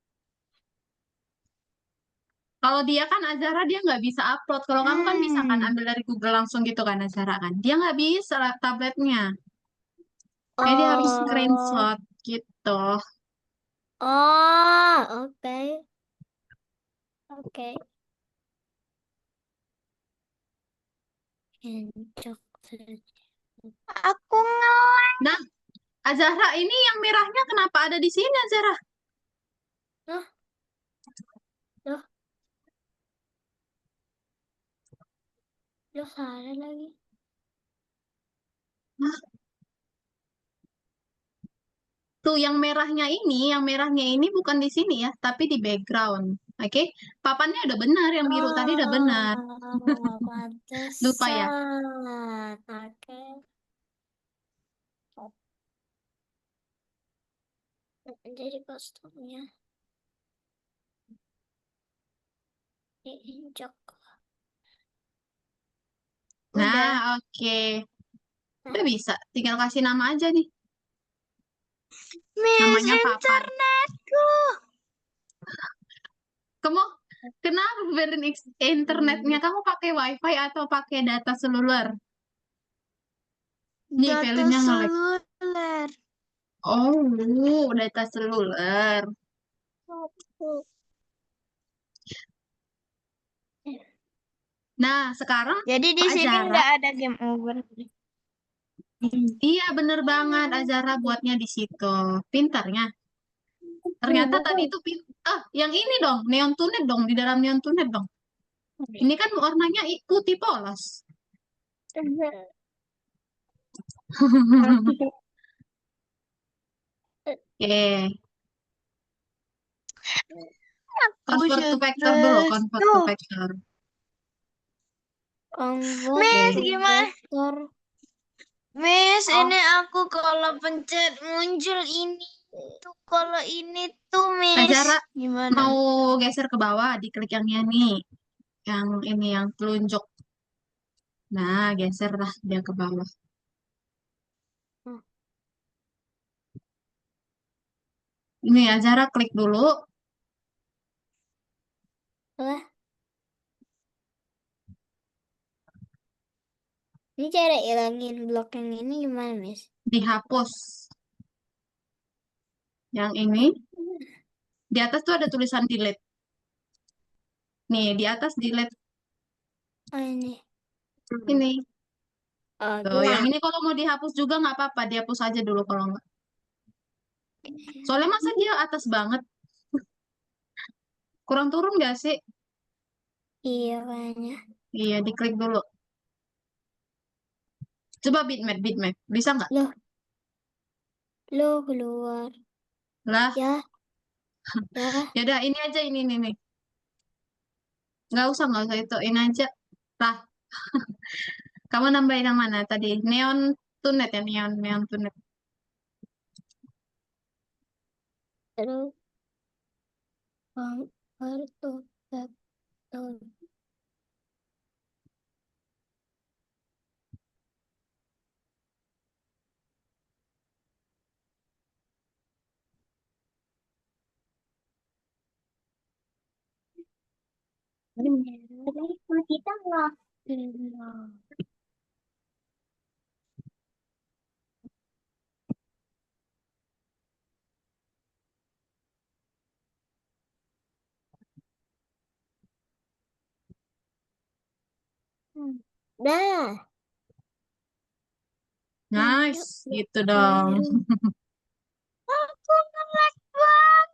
Kalau dia kan Azara, dia nggak bisa upload. Kalau kamu kan bisa kan hmm. ambil dari Google langsung gitu kan Azara kan. Dia nggak bisa tabletnya. Jadi dia harus Oh, screenshot gitu. oh, oke, oke. Encok saja. Aku ngelag. Nah, Azara ini yang merahnya kenapa ada di sini Azara? Loh, loh, loh, salah lagi. Hah? Tuh yang merahnya ini bukan di sini ya, tapi di background. Oke, papannya udah benar, yang biru tadi udah benar. Lupa ya? Pantesan. Oke. Jadi kostumnya diinjak. Nah, Udah. oke. Udah bisa. Tinggal kasih nama aja nih. Miss Namanya papan. internetku. Kamu kenapa benerin internetnya? Kamu pakai wifi atau pakai data seluler? Nih, Data filenya nge-lag. seluler. Oh, data seluler. Nah, sekarang Jadi di Kak sini Azara. nggak ada game over. Iya, bener banget. Azara buatnya di situ. Pintarnya. Ternyata tadi itu yang ini dong, neon tunet dong, di dalam neon tunet dong. Ini kan warnanya putih polos. Oke, convert to vector dulu, convert to Tuh, vector. Convert Miss to gimana? vector. Miss, ini aku kalau pencet muncul ini tuh, kalau ini tuh Miss. Azara Gimana? mau geser ke bawah, diklik yang ini, yang ini yang telunjuk. Nah, geserlah dia ke bawah. Ini Azara klik dulu. Lah, ini cara ilangin blok yang ini gimana, Miss? Dihapus. Yang ini, di atas tuh ada tulisan delete. Nih, di atas delete Oh, ini. ini. Oh, Tuh, gitu. yang ini kalau mau dihapus juga nggak apa-apa, dihapus aja dulu kalau nggak. Soalnya masa dia atas banget, kurang turun nggak sih? Iya, kayaknya. Iya, diklik dulu. Coba bitmap, bitmap. Bisa nggak? Lo keluar. Lah, Ya, ya. ya udah ini aja ini nih. Nggak usah itu. Ini aja. Lah, kamu nambahin yang mana tadi? Neon tunet ya, neon tunet. Terus convert to vector. Kita nggak. Dah. Nice, gitu dong. Aku ngelag banget.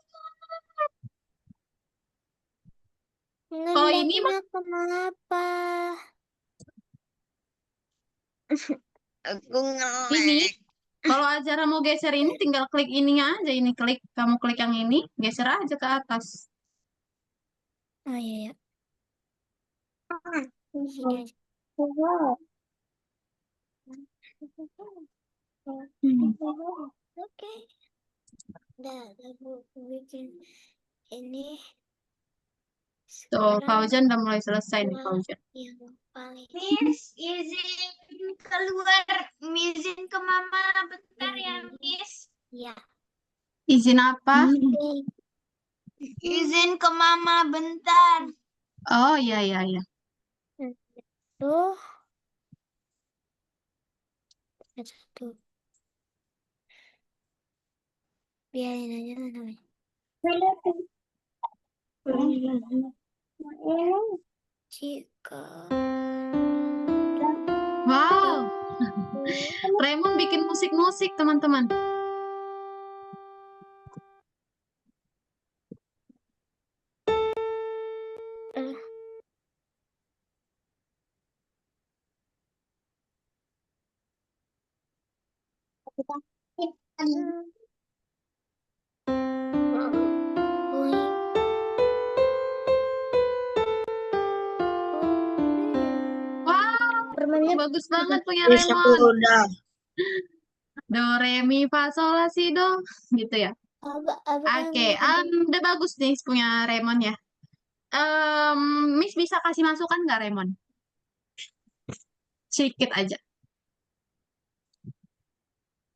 Kalau ini mah Ngelagnya kenapa? Aku ngelag. ini, kalau Azara mau geser ini, tinggal klik ininya aja. Ini klik, kamu klik yang ini, geser aja ke atas. Oh iya, ya. Ini aja. Oke. Dah, aku bikin ini Tuh, sekarang Fauzan udah mulai selesai nih, gua Fauzan. yang paling Miss, izin keluar, izin ke mama bentar ya, Miss. ya. Izin apa? Izin ke mama bentar. Oh, iya, iya, iya. Tuh satu. Biarin aja lah namanya. Jika Wow, Raymond bikin musik-musik, teman-teman. bagus banget punya Yes, aku Raymond. udah. Do, re, mi, fa, sol, la, si, do. Gitu ya. Oke, udah bagus nih punya Raymond ya. Miss bisa kasih masukan nggak Raymond? Sedikit aja.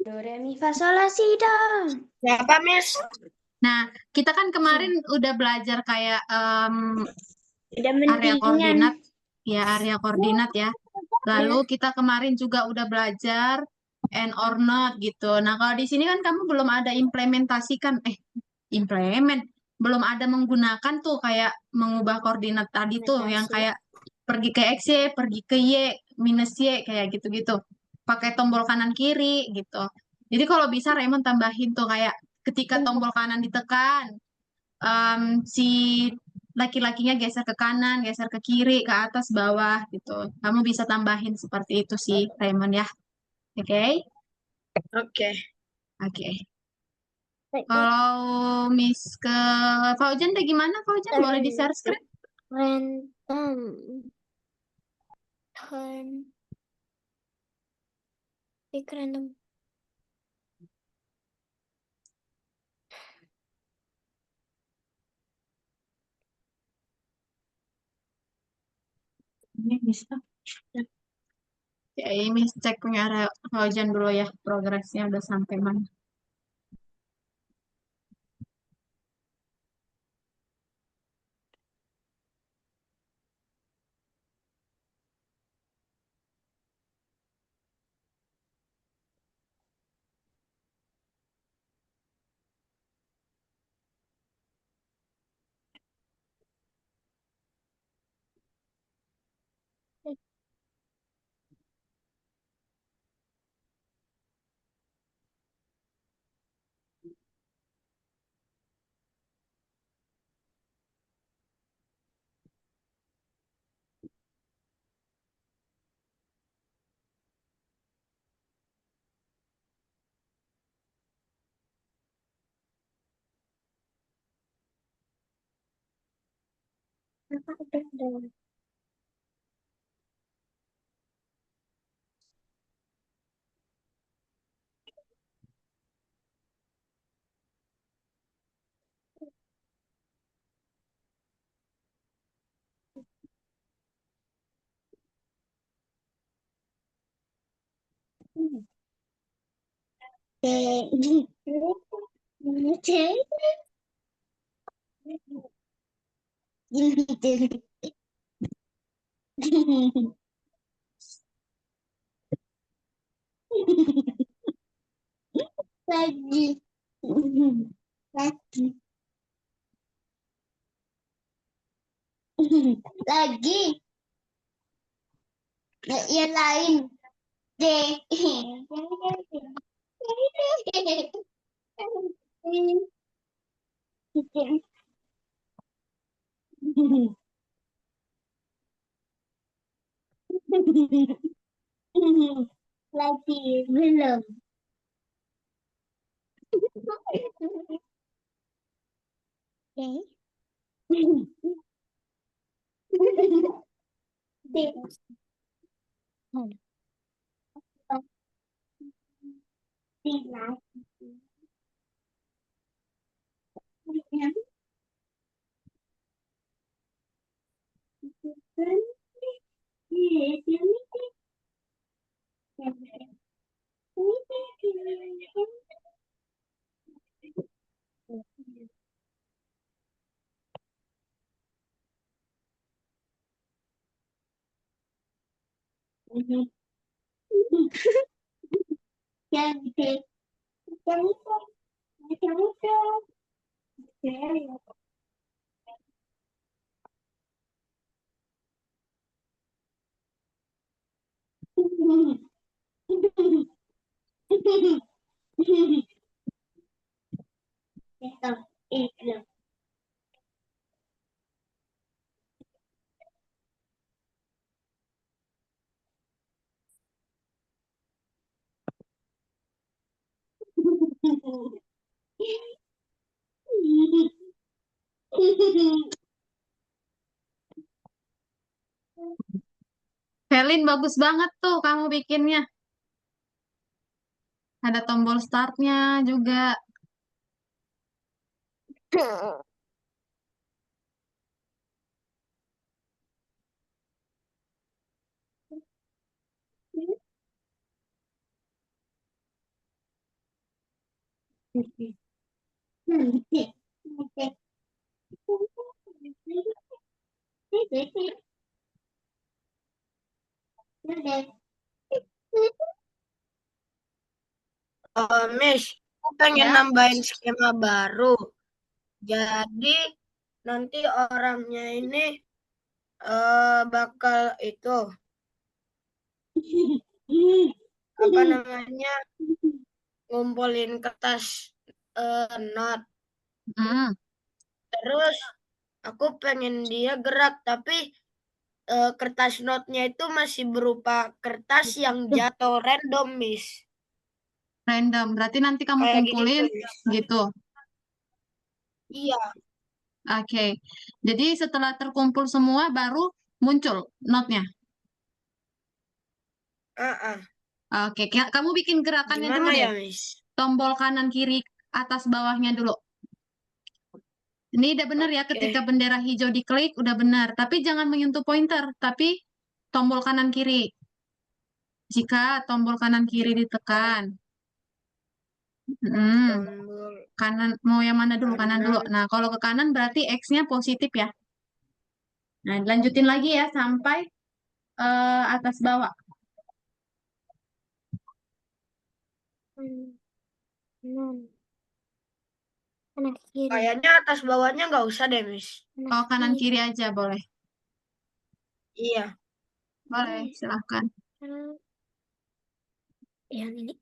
Do, re, mi, fa, sol, la, si, do. Siapa, Miss? Nah, kita kan kemarin udah belajar kayak Udah area mendingan. koordinat, ya area koordinat ya. Lalu kita kemarin juga udah belajar and or not gitu. Nah, kalau di sini kan kamu belum ada implementasikan, belum ada menggunakan tuh kayak mengubah koordinat tadi tuh yang kayak pergi ke X, Y, pergi ke Y, minus Y, kayak gitu-gitu. Pakai tombol kanan kiri gitu. Jadi kalau bisa Raymond tambahin tuh kayak ketika tombol kanan ditekan, si laki-lakinya geser ke kanan, geser ke kiri, ke atas, bawah gitu. Kamu bisa tambahin seperti itu sih, Raymond ya. Oke? Oke. Oke. Kalau Miss ke Faujan deh gimana, Faujan? Boleh di-share screen? Random. Turn. Pick random. Ini bisa. Ya, ini cek punya Faujan dulu ya, progresnya udah sampai mana. Lagi. Lagi. Lagi. Yang lain. D. Lagi belum. Oke. Helin, bagus banget tuh kamu bikinnya. Ada tombol startnya juga. Miss, aku pengen Ya, nambahin skema baru. Jadi nanti orangnya ini bakal itu apa namanya ngumpulin kertas not. hmm, Terus aku pengen dia gerak, tapi kertas notnya itu masih berupa kertas yang jatuh random, Miss. random. Berarti nanti kamu Kayak gitu, kumpulin Miss. gitu. Iya, Oke. Jadi setelah terkumpul semua baru muncul notnya. ah. Oke, kamu bikin gerakannya dulu Gimana deh. ya, Miss? Tombol kanan kiri atas bawahnya dulu. Ini udah benar ya, ketika Oke. bendera hijau diklik udah benar. Tapi jangan menyentuh pointer, tapi tombol kanan kiri. Jika tombol kanan kiri ditekan, hmm, Tombol kanan mau yang mana dulu? Kanan dulu. kanan. Nah, kalau ke kanan berarti X-nya positif ya. Nah, lanjutin lagi ya sampai atas bawah. Kanan kiri. Kayaknya atas bawahnya nggak usah deh, Miss. Oh, kanan kiri aja boleh. Iya. Boleh, silahkan. Yang ini.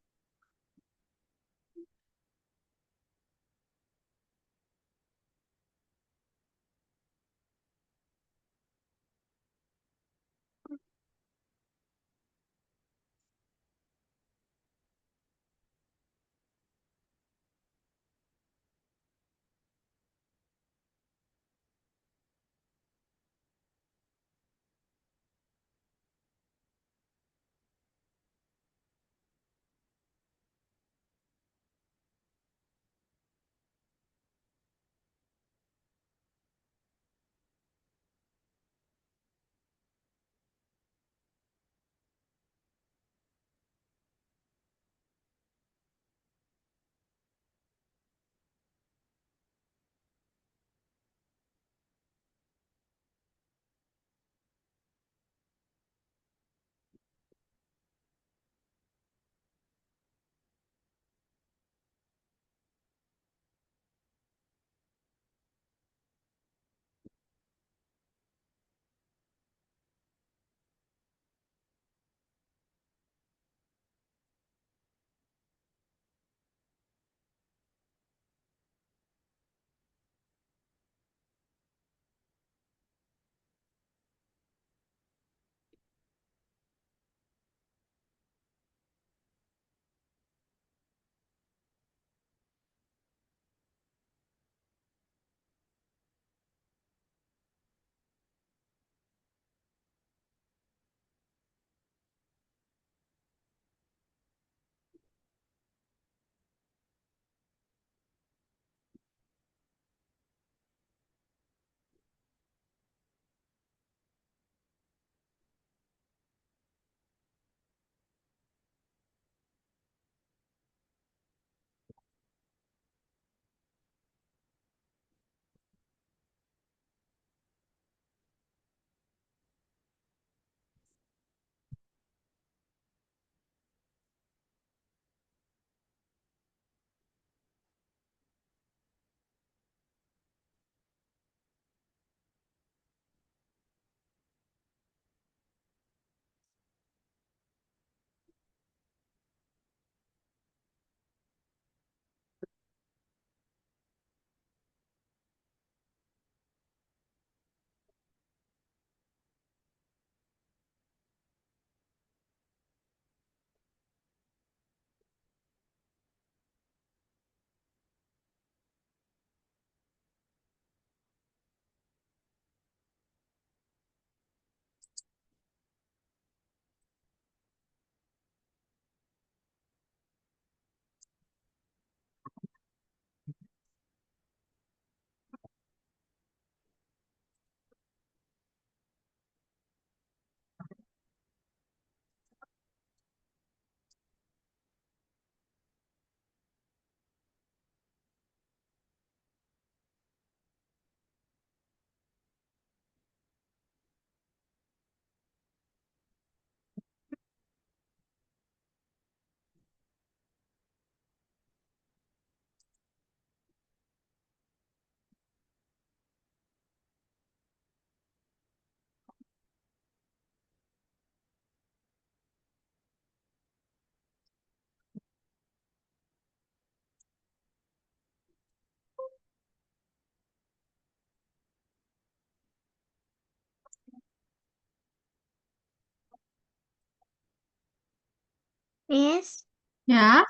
Miss, Ya,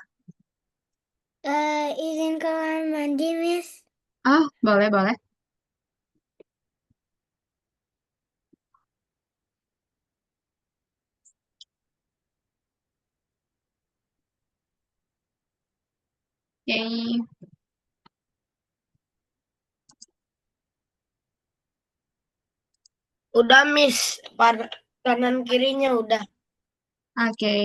izin ke kamar mandi, Miss. boleh, boleh. Oke, Udah, Miss. Kanan kirinya udah. oke.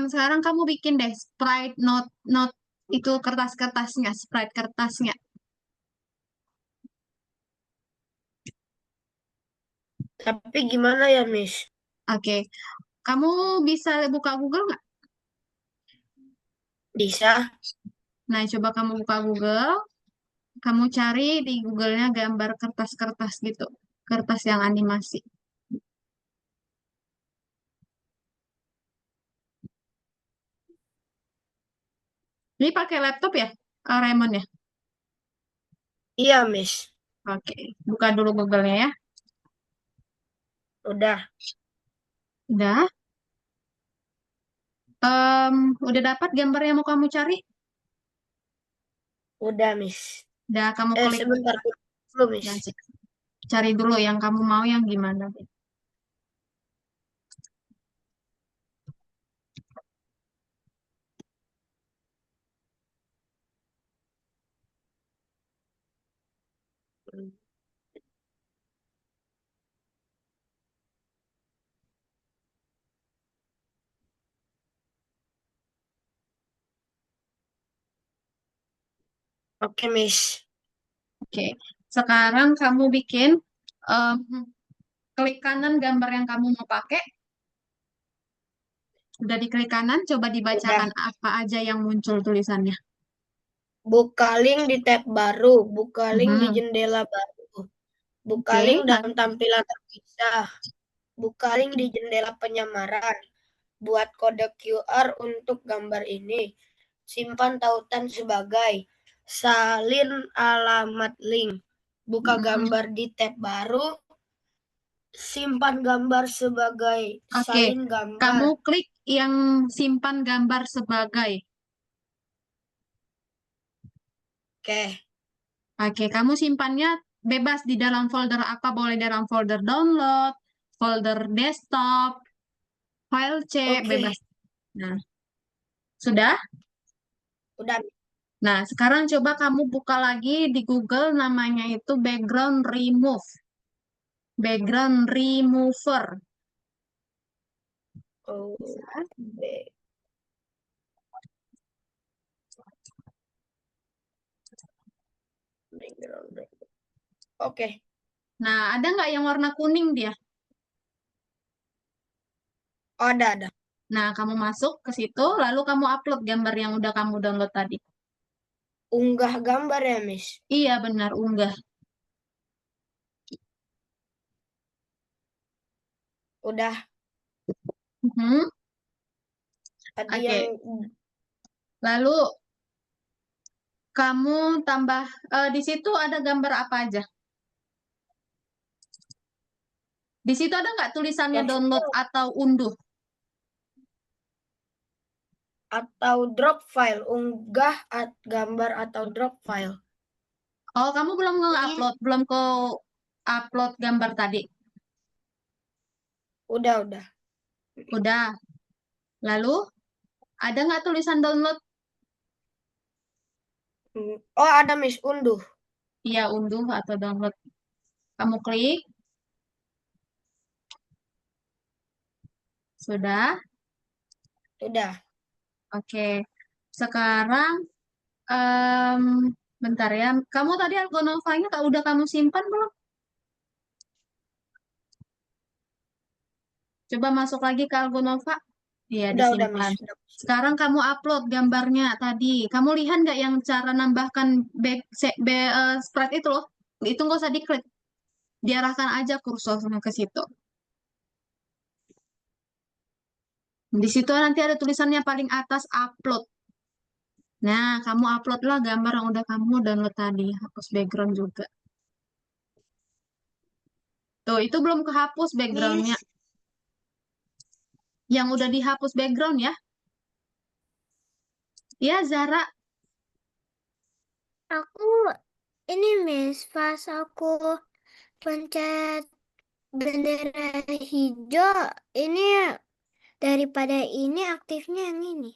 Sekarang kamu bikin deh sprite note itu kertas-kertasnya, sprite kertasnya. Tapi gimana ya, Miss? Oke, kamu bisa buka Google nggak? Bisa? Nah, coba kamu buka Google, kamu cari di Google-nya gambar kertas-kertas gitu, kertas yang animasi. Ini pakai laptop ya, Raymond ya? Iya, Miss. Oke, buka dulu Google-nya ya. Udah. Udah. Udah dapat gambar yang mau kamu cari? Udah, Miss. Udah kamu klik. Sebentar dulu, Miss. Dan cari dulu yang kamu mau yang gimana. Oke, Miss. Oke, sekarang kamu bikin em, klik kanan gambar yang kamu mau pakai. Udah diklik kanan, coba Udah. dibacakan apa aja yang muncul tulisannya. Buka link di tab baru. Buka link di Mhm. jendela baru. Buka Oke, link dalam tampilan terpisah. Buka link di jendela penyamaran. Buat kode QR untuk gambar ini. Simpan tautan sebagai salin alamat link. Buka Mhm. gambar di tab baru. Simpan gambar sebagai Oke, salin gambar. kamu klik yang simpan gambar sebagai. Oke. Oke, kamu simpannya bebas di dalam folder apa? Boleh dalam folder download, folder desktop, file C, Oke. bebas. Nah, sudah? Udah. Nah, sekarang coba kamu buka lagi di Google namanya itu background remove. Background remover. Oh, Oke. Nah, ada nggak yang warna kuning dia? Oh, ada. Nah, kamu masuk ke situ, lalu kamu upload gambar yang udah kamu download tadi. Unggah gambar ya, Miss? Iya, benar, unggah. Udah. Mhm. Tadi Oke, yang lalu kamu tambah, di situ ada gambar apa aja? Di situ ada nggak tulisannya yang download atau unduh? atau drop file, unggah gambar atau drop file. Oh, kamu belum nge-upload, belum ke upload gambar tadi? Udah. Udah. Lalu, ada nggak tulisan download? Oh, ada, Miss, unduh. Iya, unduh atau download. Kamu klik. Sudah. Udah. Oke. Sekarang, em, bentar ya. Kamu tadi Argonova-nya udah kamu simpan belum? Coba masuk lagi ke Argonova. Iya, Udah, disimpan. Miss. Udah. Sekarang kamu upload gambarnya tadi. Kamu lihat nggak yang cara nambahkan sprite itu loh? Itu nggak usah diklik. Diarahkan aja kursornya ke situ. Di situ nanti ada tulisannya paling atas upload. Nah, kamu uploadlah gambar yang udah kamu download tadi. Hapus background juga. Tuh, itu belum kehapus backgroundnya. Miss, Yang udah dihapus background ya. Ya, Zara. Aku ini Miss, pas aku pencet bendera hijau, ini daripada ini aktifnya yang ini.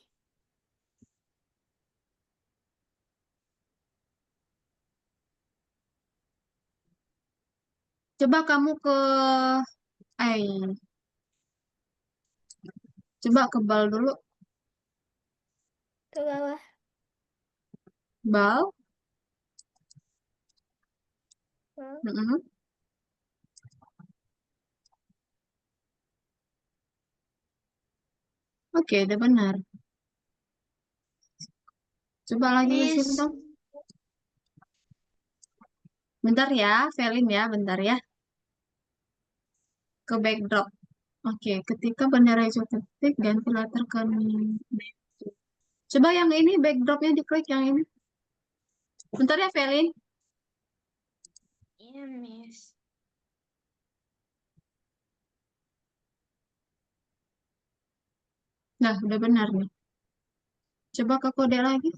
Coba kamu ke coba ke bal dulu. Ke bawah. Bal. Bawah. Mm-mm. Oke, udah benar. Coba lagi ke sini Miss, dong. Bentar ya, Velin ya, bentar ya. Ke backdrop. Oke, ketika bendera hijau ketik, ganti latar ke coba yang ini backdropnya diklik yang ini. Bentar ya, Velin. iya Miss. Nah, udah benar nih. Coba ke kode lagi.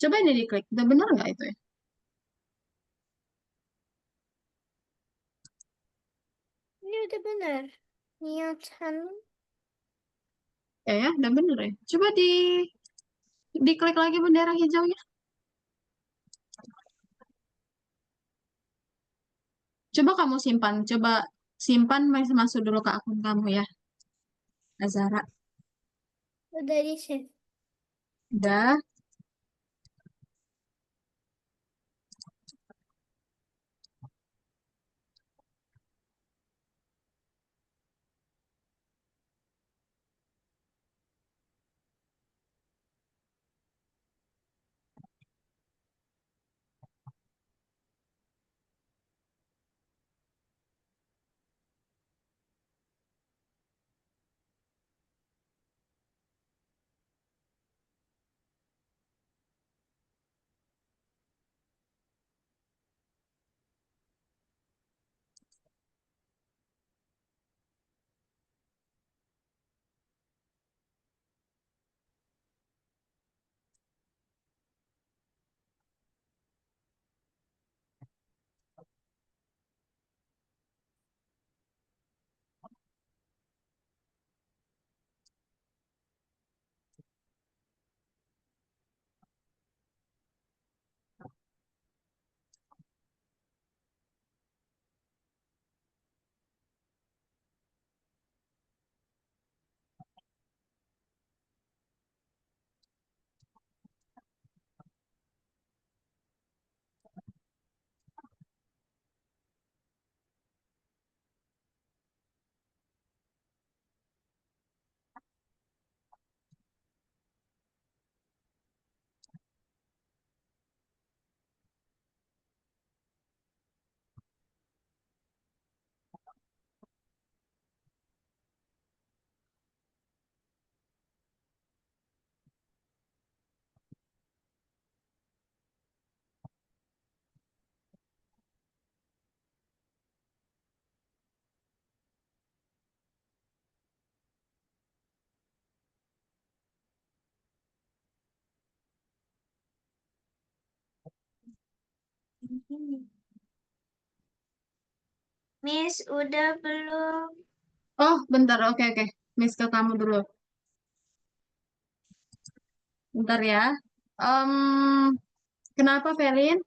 Coba ini diklik. Udah benar nggak itu ya? Ini udah benar. Niatan. Ya, udah benar ya. Coba diklik lagi bendera hijaunya. Coba kamu simpan. Coba simpan masuk dulu ke akun kamu ya, Azara. Udah di save. Udah. Miss, udah belum? Oh, bentar. Oke, oke. Miss ke kamu dulu. Bentar ya. Kenapa, Velin?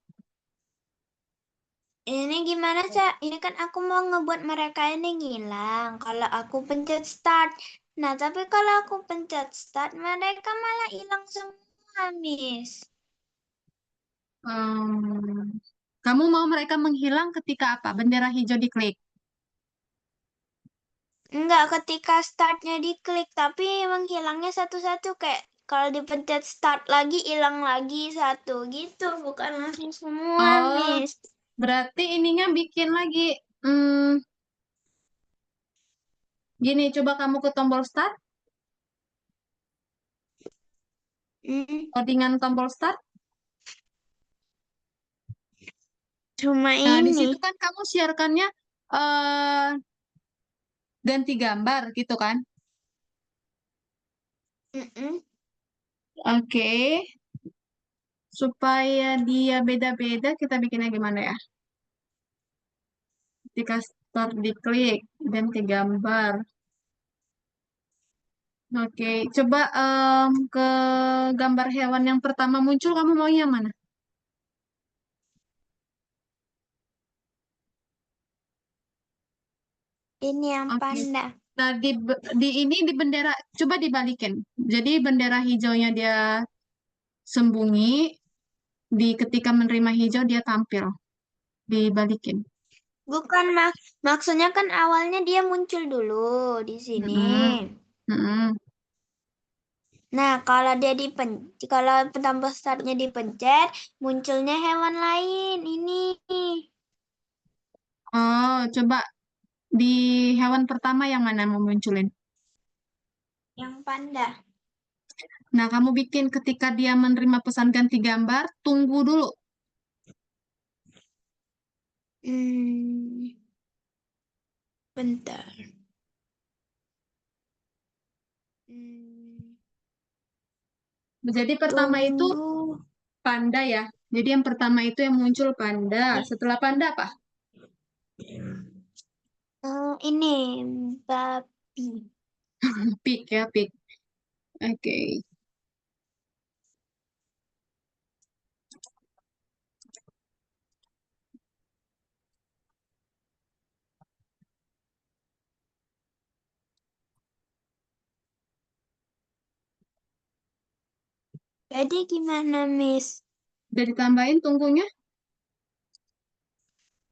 Ini gimana, Cak? Ini kan aku mau ngebuat mereka ini ngilang. Kalau aku pencet start. Nah, tapi kalau aku pencet start, mereka malah hilang semua, Miss. Kamu mau mereka menghilang ketika apa? Bendera hijau diklik. Enggak, ketika startnya diklik, tapi menghilangnya satu-satu kayak kalau dipencet start lagi, hilang lagi satu gitu. Bukan langsung semua, Oh, Miss. berarti ininya bikin lagi. Hmm, Gini, coba kamu ke tombol start. Hmm. Codingan tombol start. Cuma Nah, di ini. situ kan kamu sharekannya eh ganti gambar gitu kan? Mm-mm. Oke. Supaya dia beda-beda, kita bikinnya gimana ya? Ketika start diklik, ganti gambar. Oke, coba ke gambar hewan yang pertama muncul, kamu mau yang mana? Ini yang Oke. panda. Nah, di ini di bendera, coba dibalikin. Jadi bendera hijaunya dia sembunyi, di ketika menerima hijau dia tampil. Dibalikin. Bukan maksudnya kan awalnya dia muncul dulu di sini. Mm-mm. Mm-mm. Nah, kalau tombol startnya dipencet, munculnya hewan lain. Ini Oh, coba di hewan pertama yang mana mau munculin? yang panda. Nah, kamu bikin ketika dia menerima pesan ganti gambar, tunggu dulu. Hmm, bentar. Hmm, Jadi pertama itu tunggu. panda ya. Jadi yang pertama itu yang muncul panda. Setelah panda apa? Ini babi. Pig ya, pig. Oke. Jadi gimana, Miss? Udah ditambahin tunggunya?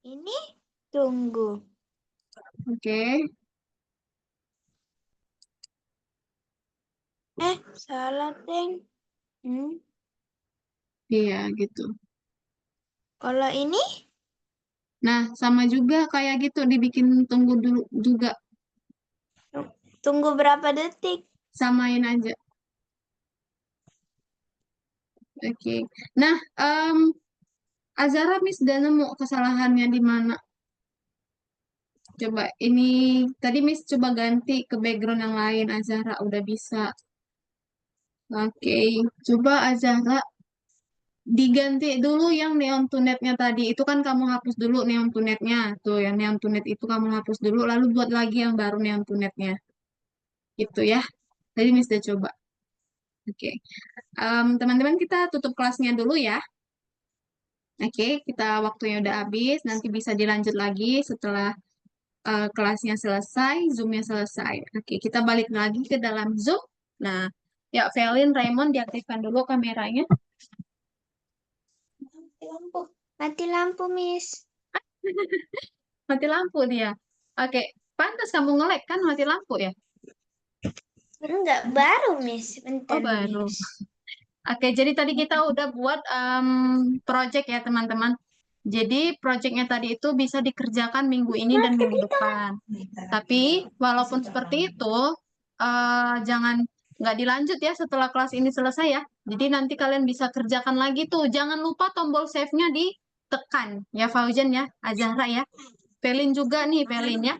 Ini tunggu. Oke. Salah, Deng. Iya, gitu. Kalau ini Nah, sama juga kayak gitu dibikin tunggu dulu juga. tunggu berapa detik? Samain aja. Oke. Nah, Azara Miss udah nemu kesalahannya di mana? Coba ini tadi Miss coba ganti ke background yang lain. Azara udah bisa. Oke, coba Azara diganti dulu yang neon to net-nya tadi. Itu kan kamu hapus dulu neon to net-nya. Tuh, yang neon to net itu kamu hapus dulu, lalu buat lagi yang baru neon to net-nya. Gitu ya. Tadi Miss udah coba. Oke. Teman-teman kita tutup kelasnya dulu ya. Oke, kita waktunya udah habis. Nanti bisa dilanjut lagi setelah kelasnya selesai, Zoom-nya selesai. Oke, kita balik lagi ke dalam Zoom. Nah, ya, Velin, Raymond diaktifkan dulu kameranya. Mati lampu. Mati lampu, Miss. Mati lampu dia. Oke, pantas kamu nge-lag kan mati lampu ya? Enggak, baru, Miss. Oh, Bentar, baru. Miss. Oke, jadi tadi kita udah buat project ya, teman-teman. Jadi projectnya tadi itu bisa dikerjakan minggu ini dan minggu depan. Tapi walaupun seperti itu, jangan nggak dilanjut ya setelah kelas ini selesai ya. Jadi nanti kalian bisa kerjakan lagi tuh. Jangan lupa tombol save-nya ditekan ya, Fauzan ya, Azahra ya. Pelin juga nih, Pelin ya.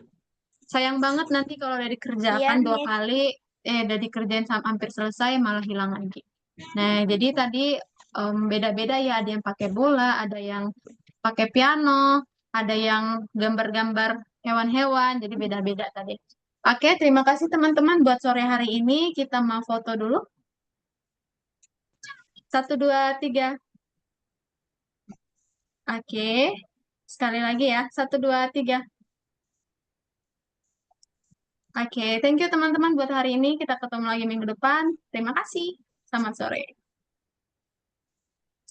Sayang banget nanti kalau udah Iya, dikerjakan dua Miss. kali, udah dikerjain sampai hampir selesai malah hilang lagi. Nah, jadi tadi beda-beda ya. Ada yang pakai bola, ada yang pakai piano, ada yang gambar-gambar hewan-hewan. Jadi beda-beda tadi. Oke, terima kasih teman-teman buat sore hari ini. Kita mau foto dulu. 1, 2, 3. Oke, sekali lagi ya. 1, 2, 3. Oke, thank you teman-teman buat hari ini. Kita ketemu lagi minggu depan. Terima kasih. Selamat sore.